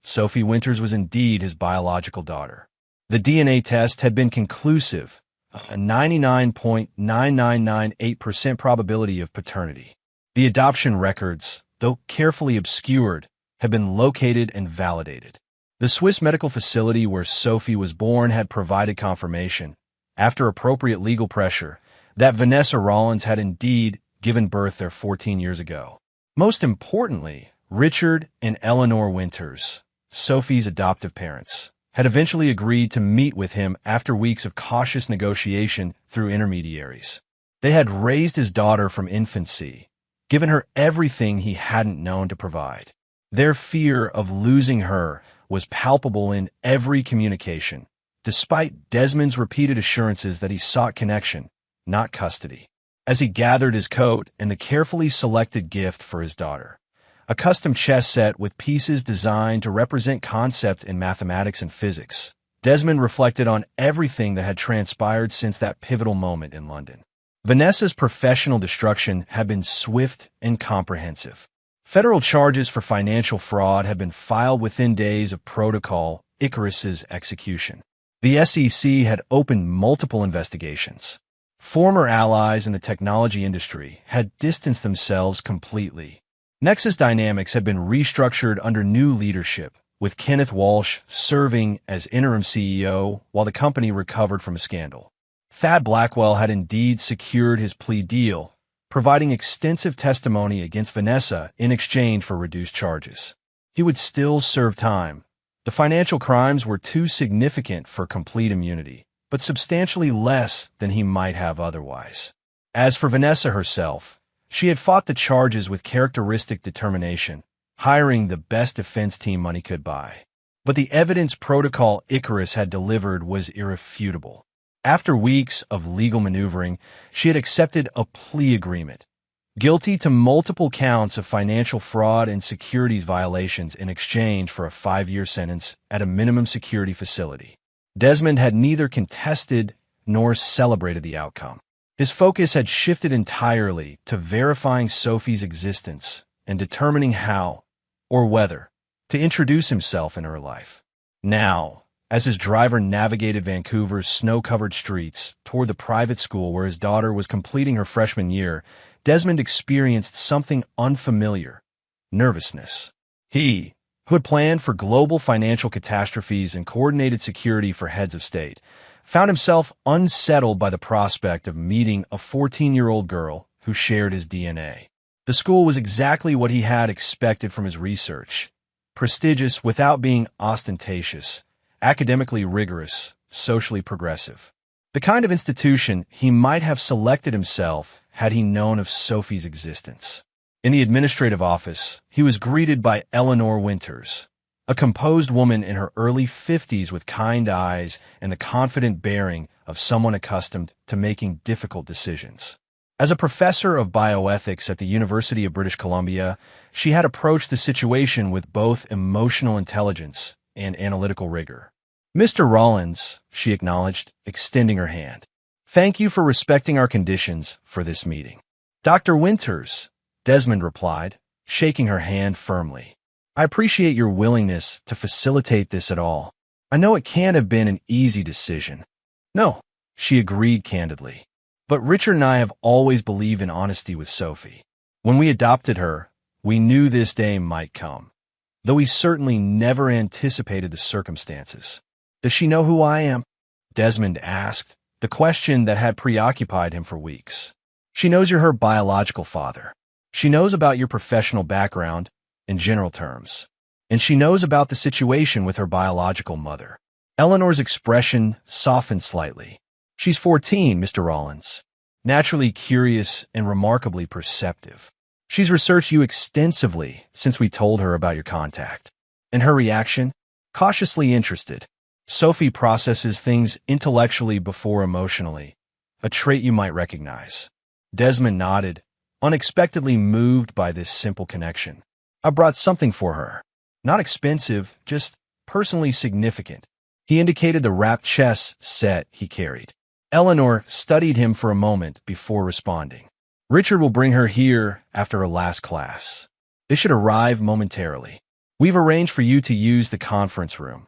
Sophie Winters was indeed his biological daughter. The DNA test had been conclusive, a 99.9998% probability of paternity. The adoption records, though carefully obscured, had been located and validated. The Swiss medical facility where Sophie was born had provided confirmation, after appropriate legal pressure, that Vanessa Rollins had indeed given birth there 14 years ago. Most importantly, Richard and Eleanor Winters, Sophie's adoptive parents, had eventually agreed to meet with him after weeks of cautious negotiation through intermediaries. They had raised his daughter from infancy, given her everything he hadn't known to provide. Their fear of losing her was palpable in every communication, despite Desmond's repeated assurances that he sought connection, not custody. As he gathered his coat and the carefully selected gift for his daughter, a custom chess set with pieces designed to represent concepts in mathematics and physics, Desmond reflected on everything that had transpired since that pivotal moment in London. Vanessa's professional destruction had been swift and comprehensive. Federal charges for financial fraud had been filed within days of Protocol Icarus's execution. The SEC had opened multiple investigations. Former allies in the technology industry had distanced themselves completely. Nexus Dynamics had been restructured under new leadership, with Kenneth Walsh serving as interim CEO while the company recovered from a scandal. Thad Blackwell had indeed secured his plea deal, providing extensive testimony against Vanessa in exchange for reduced charges. He would still serve time. The financial crimes were too significant for complete immunity, but substantially less than he might have otherwise. As for Vanessa herself, she had fought the charges with characteristic determination, hiring the best defense team money could buy. But the evidence protocol Icarus had delivered was irrefutable. After weeks of legal maneuvering, she had accepted a plea agreement, guilty to multiple counts of financial fraud and securities violations in exchange for a 5-year sentence at a minimum security facility. Desmond had neither contested nor celebrated the outcome. His focus had shifted entirely to verifying Sophie's existence and determining how, or whether, to introduce himself in her life. Now, as his driver navigated Vancouver's snow-covered streets toward the private school where his daughter was completing her freshman year, Desmond experienced something unfamiliar: nervousness. He, who had planned for global financial catastrophes and coordinated security for heads of state, found himself unsettled by the prospect of meeting a 14-year-old girl who shared his DNA. The school was exactly what he had expected from his research: prestigious without being ostentatious, academically rigorous, socially progressive. The kind of institution he might have selected himself had he known of Sophie's existence. In the administrative office, he was greeted by Eleanor Winters, a composed woman in her early 50s with kind eyes and the confident bearing of someone accustomed to making difficult decisions. As a professor of bioethics at the University of British Columbia, she had approached the situation with both emotional intelligence and analytical rigor. "Mr. Rollins," she acknowledged, extending her hand. "Thank you for respecting our conditions for this meeting." "Dr. Winters," Desmond replied, shaking her hand firmly. "I appreciate your willingness to facilitate this at all. I know it can't have been an easy decision." "No," she agreed candidly. "But Richard and I have always believed in honesty with Sophie. When we adopted her, we knew this day might come, though we certainly never anticipated the circumstances." "Does she know who I am?" Desmond asked, the question that had preoccupied him for weeks. "She knows you're her biological father. She knows about your professional background, in general terms. And she knows about the situation with her biological mother." Eleanor's expression softened slightly. "She's 14, Mr. Rollins. Naturally curious and remarkably perceptive. She's researched you extensively since we told her about your contact." And her reaction? Cautiously interested. "Sophie processes things intellectually before emotionally, a trait you might recognize." Desmond nodded, unexpectedly moved by this simple connection. "I brought something for her. Not expensive, just personally significant." He indicated the wrapped chess set he carried. Eleanor studied him for a moment before responding. "Richard will bring her here after her last class. They should arrive momentarily. We've arranged for you to use the conference room.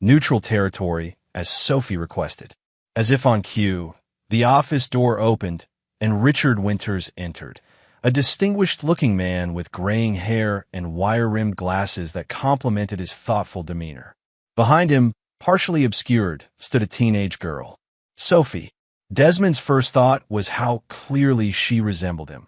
Neutral territory, as Sophie requested." As if on cue, the office door opened, and Richard Winters entered, a distinguished-looking man with graying hair and wire-rimmed glasses that complemented his thoughtful demeanor. Behind him, partially obscured, stood a teenage girl. Sophie. Desmond's first thought was how clearly she resembled him.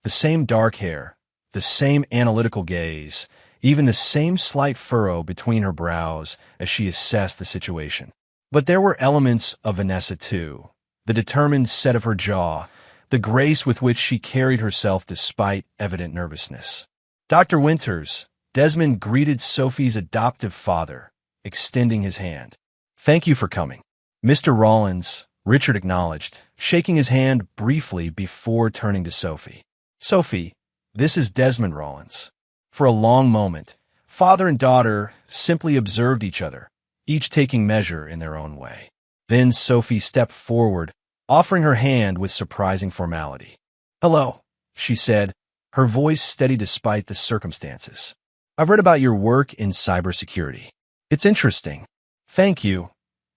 The same dark hair, the same analytical gaze, even the same slight furrow between her brows as she assessed the situation. But there were elements of Vanessa too, the determined set of her jaw, the grace with which she carried herself despite evident nervousness. "Dr. Winters," Desmond greeted Sophie's adoptive father, extending his hand. "Thank you for coming." "Mr. Rollins," Richard acknowledged, shaking his hand briefly before turning to Sophie. "Sophie, this is Desmond Rollins." For a long moment, father and daughter simply observed each other, each taking measure in their own way. Then Sophie stepped forward, offering her hand with surprising formality. "Hello," she said, her voice steady despite the circumstances. "I've read about your work in cybersecurity. It's interesting." "Thank you,"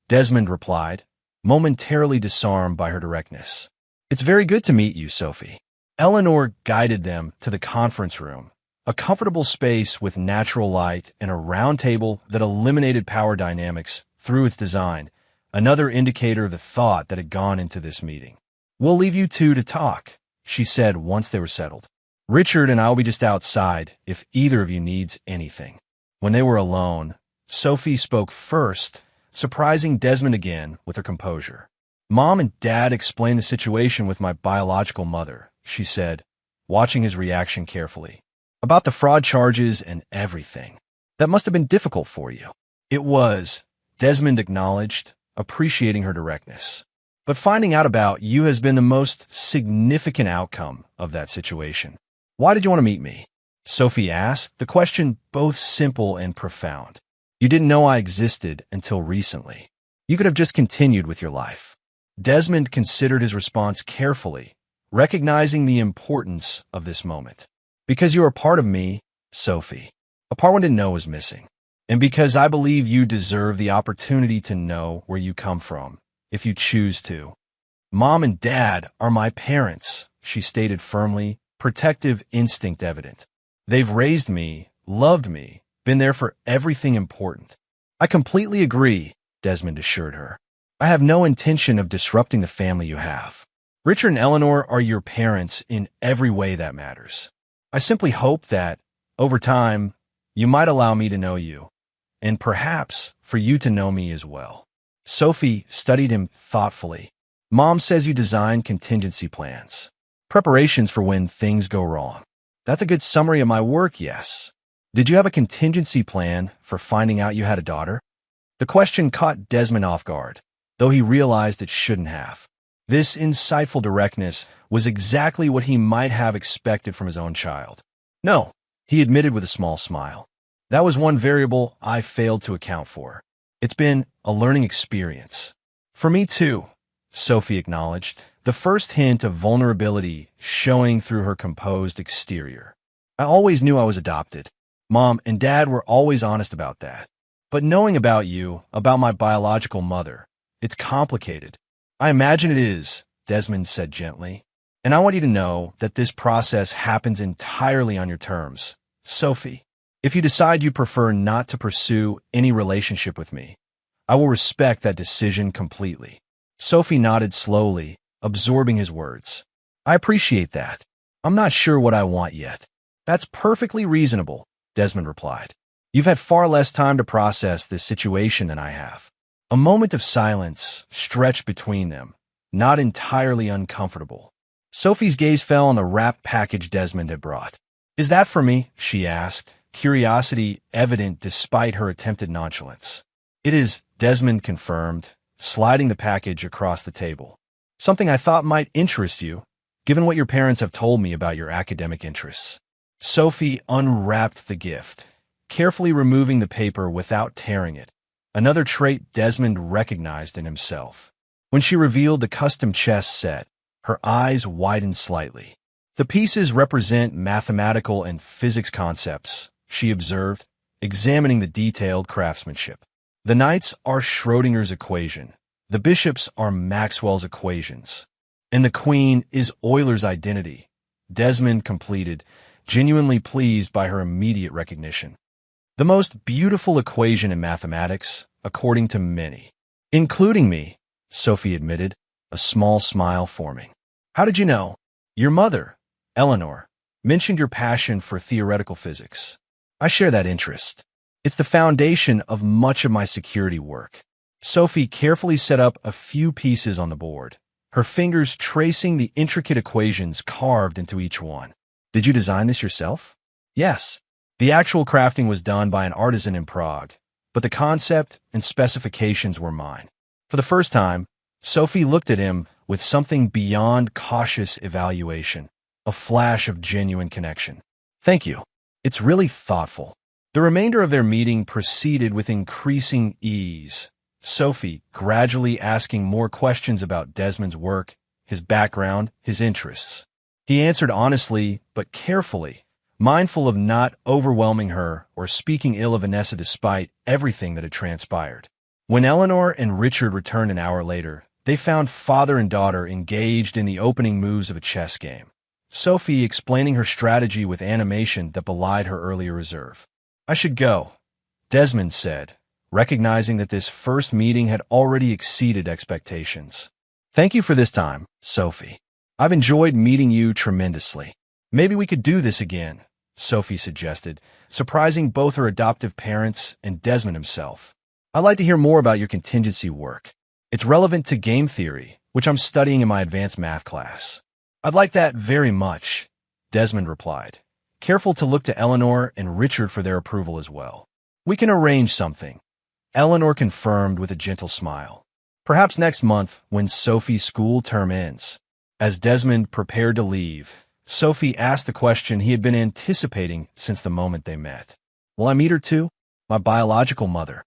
Desmond replied, momentarily disarmed by her directness. "It's very good to meet you, Sophie." Eleanor guided them to the conference room, A comfortable space with natural light and a round table that eliminated power dynamics through its design, another indicator of the thought that had gone into this meeting. "We'll leave you two to talk," she said once they were settled. "Richard and I will be just outside if either of you needs anything." When they were alone, Sophie spoke first, surprising Desmond again with her composure. "Mom and Dad explained the situation with my biological mother," she said, watching his reaction carefully. "About the fraud charges and everything. That must have been difficult for you." "It was," Desmond acknowledged, appreciating her directness. "But finding out about you has been the most significant outcome of that situation." "Why did you want to meet me?" Sophie asked, the question both simple and profound. "You didn't know I existed until recently. You could have just continued with your life." Desmond considered his response carefully, recognizing the importance of this moment. "Because you are part of me, Sophie. A part one didn't know was missing. And because I believe you deserve the opportunity to know where you come from, if you choose to. Mom and Dad are my parents," she stated firmly, protective instinct evident. "They've raised me, loved me, been there for everything important." "I completely agree," Desmond assured her. "I have no intention of disrupting the family you have. Richard and Eleanor are your parents in every way that matters. I simply hope that, over time, you might allow me to know you, and perhaps for you to know me as well." Sophie studied him thoughtfully. "Mom says you design contingency plans. Preparations for when things go wrong. That's a good summary of my work, yes. Did you have a contingency plan for finding out you had a daughter?" The question caught Desmond off guard, though he realized it shouldn't have. This insightful directness was exactly what he might have expected from his own child. "No," he admitted with a small smile. "That was one variable I failed to account for. It's been a learning experience." "For me too," Sophie acknowledged, the first hint of vulnerability showing through her composed exterior. "I always knew I was adopted. Mom and Dad were always honest about that. But knowing about you, about my biological mother, it's complicated." "I imagine it is," Desmond said gently. "And I want you to know that this process happens entirely on your terms, Sophie. If you decide you prefer not to pursue any relationship with me, I will respect that decision completely." Sophie nodded slowly, absorbing his words. "I appreciate that. I'm not sure what I want yet." "That's perfectly reasonable," Desmond replied. "You've had far less time to process this situation than I have." A moment of silence stretched between them, not entirely uncomfortable. Sophie's gaze fell on the wrapped package Desmond had brought. "Is that for me?" she asked, curiosity evident despite her attempted nonchalance. "It is," Desmond confirmed, sliding the package across the table. "Something I thought might interest you, given what your parents have told me about your academic interests." Sophie unwrapped the gift, carefully removing the paper without tearing it, another trait Desmond recognized in himself. When she revealed the custom chess set, her eyes widened slightly. "The pieces represent mathematical and physics concepts," she observed, examining the detailed craftsmanship. "The knights are Schrodinger's equation, the bishops are Maxwell's equations, and the queen is Euler's identity," Desmond completed, genuinely pleased by her immediate recognition. "The most beautiful equation in mathematics, according to many, including me," Sophie admitted, a small smile forming. "How did you know?" "Your mother, Eleanor, mentioned your passion for theoretical physics. I share that interest. It's the foundation of much of my security work." Sophie carefully set up a few pieces on the board, her fingers tracing the intricate equations carved into each one. "Did you design this yourself?" "Yes. The actual crafting was done by an artisan in Prague, but the concept and specifications were mine." For the first time, Sophie looked at him with something beyond cautious evaluation, a flash of genuine connection. "Thank you. It's really thoughtful." The remainder of their meeting proceeded with increasing ease, Sophie gradually asking more questions about Desmond's work, his background, his interests. He answered honestly but carefully, mindful of not overwhelming her or speaking ill of Vanessa despite everything that had transpired. When Eleanor and Richard returned an hour later, they found father and daughter engaged in the opening moves of a chess game. Sophie explaining her strategy with animation that belied her earlier reserve. I should go, Desmond said, recognizing that this first meeting had already exceeded expectations. Thank you for this time, Sophie. I've enjoyed meeting you tremendously. Maybe we could do this again, Sophie suggested, surprising both her adoptive parents and Desmond himself. I'd like to hear more about your contingency work. It's relevant to game theory, which I'm studying in my advanced math class. I'd like that very much, Desmond replied, careful to look to Eleanor and Richard for their approval as well. We can arrange something, Eleanor confirmed with a gentle smile. Perhaps next month when Sophie's school term ends. As Desmond prepared to leave, Sophie asked the question he had been anticipating since the moment they met. Will I meet her too? My biological mother.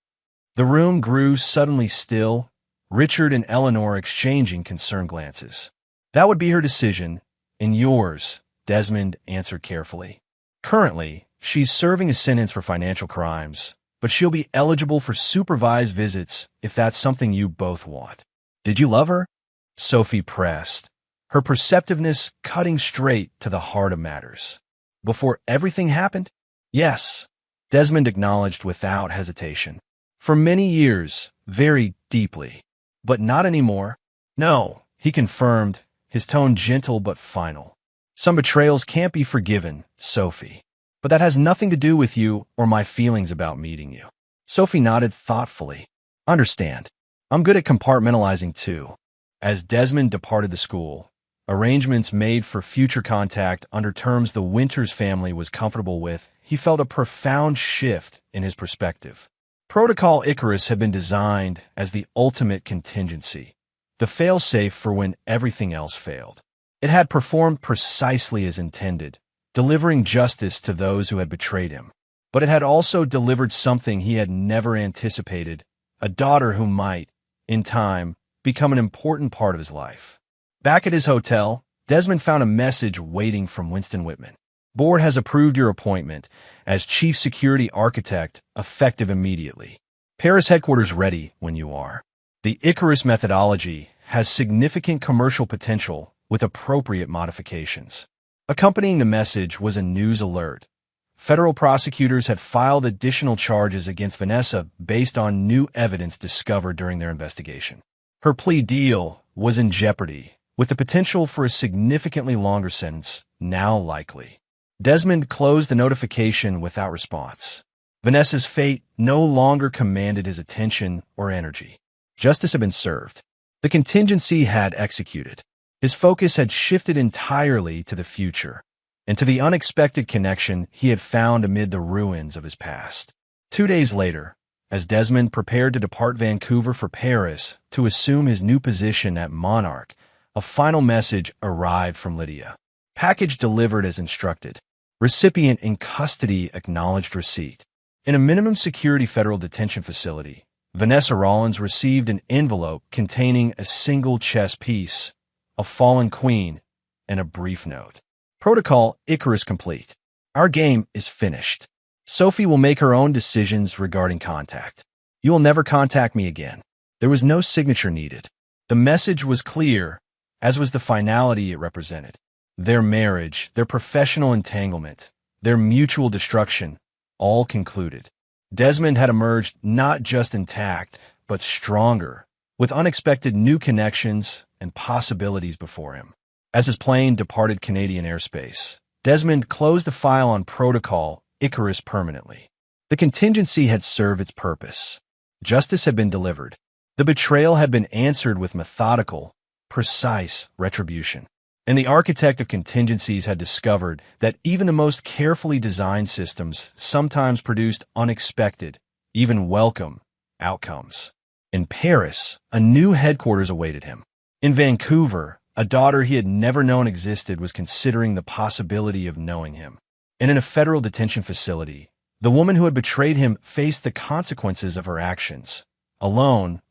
The room grew suddenly still, Richard and Eleanor exchanging concerned glances. That would be her decision, and yours, Desmond answered carefully. Currently, she's serving a sentence for financial crimes, but she'll be eligible for supervised visits if that's something you both want. Did you love her? Sophie pressed, her perceptiveness cutting straight to the heart of matters. Before everything happened? Yes, Desmond acknowledged without hesitation. For many years, very deeply. But not anymore. No, he confirmed, his tone gentle but final. Some betrayals can't be forgiven, Sophie. But that has nothing to do with you or my feelings about meeting you. Sophie nodded thoughtfully. Understand. I'm good at compartmentalizing too. As Desmond departed the school, arrangements made for future contact under terms the Winters family was comfortable with, he felt a profound shift in his perspective. Protocol Icarus had been designed as the ultimate contingency, the fail-safe for when everything else failed. It had performed precisely as intended, delivering justice to those who had betrayed him. But it had also delivered something he had never anticipated, a daughter who might, in time, become an important part of his life. Back at his hotel, Desmond found a message waiting from Winston Whitman. Board has approved your appointment as Chief Security Architect, effective immediately. Paris headquarters ready when you are. The Icarus methodology has significant commercial potential with appropriate modifications. Accompanying the message was a news alert. Federal prosecutors had filed additional charges against Vanessa based on new evidence discovered during their investigation. Her plea deal was in jeopardy, with the potential for a significantly longer sentence now likely. Desmond closed the notification without response. Vanessa's fate no longer commanded his attention or energy. Justice had been served. The contingency had executed. His focus had shifted entirely to the future, and to the unexpected connection he had found amid the ruins of his past. 2 days later, as Desmond prepared to depart Vancouver for Paris to assume his new position at Monarch, a final message arrived from Lydia. Package delivered as instructed. Recipient in custody acknowledged receipt. In a minimum security federal detention facility, Vanessa Rollins received an envelope containing a single chess piece, a fallen queen, and a brief note. Protocol Icarus complete. Our game is finished. Sophie will make her own decisions regarding contact. You will never contact me again. There was no signature needed. The message was clear, as was the finality it represented. Their marriage, their professional entanglement, their mutual destruction, all concluded. Desmond had emerged not just intact, but stronger, with unexpected new connections and possibilities before him. As his plane departed Canadian airspace, Desmond closed the file on Protocol Icarus permanently. The contingency had served its purpose. Justice had been delivered. The betrayal had been answered with methodical, precise retribution. And the architect of contingencies had discovered that even the most carefully designed systems sometimes produced unexpected, even welcome, outcomes. In Paris, a new headquarters awaited him. In Vancouver, a daughter he had never known existed was considering the possibility of knowing him. And in a federal detention facility, the woman who had betrayed him faced the consequences of her actions. Alone,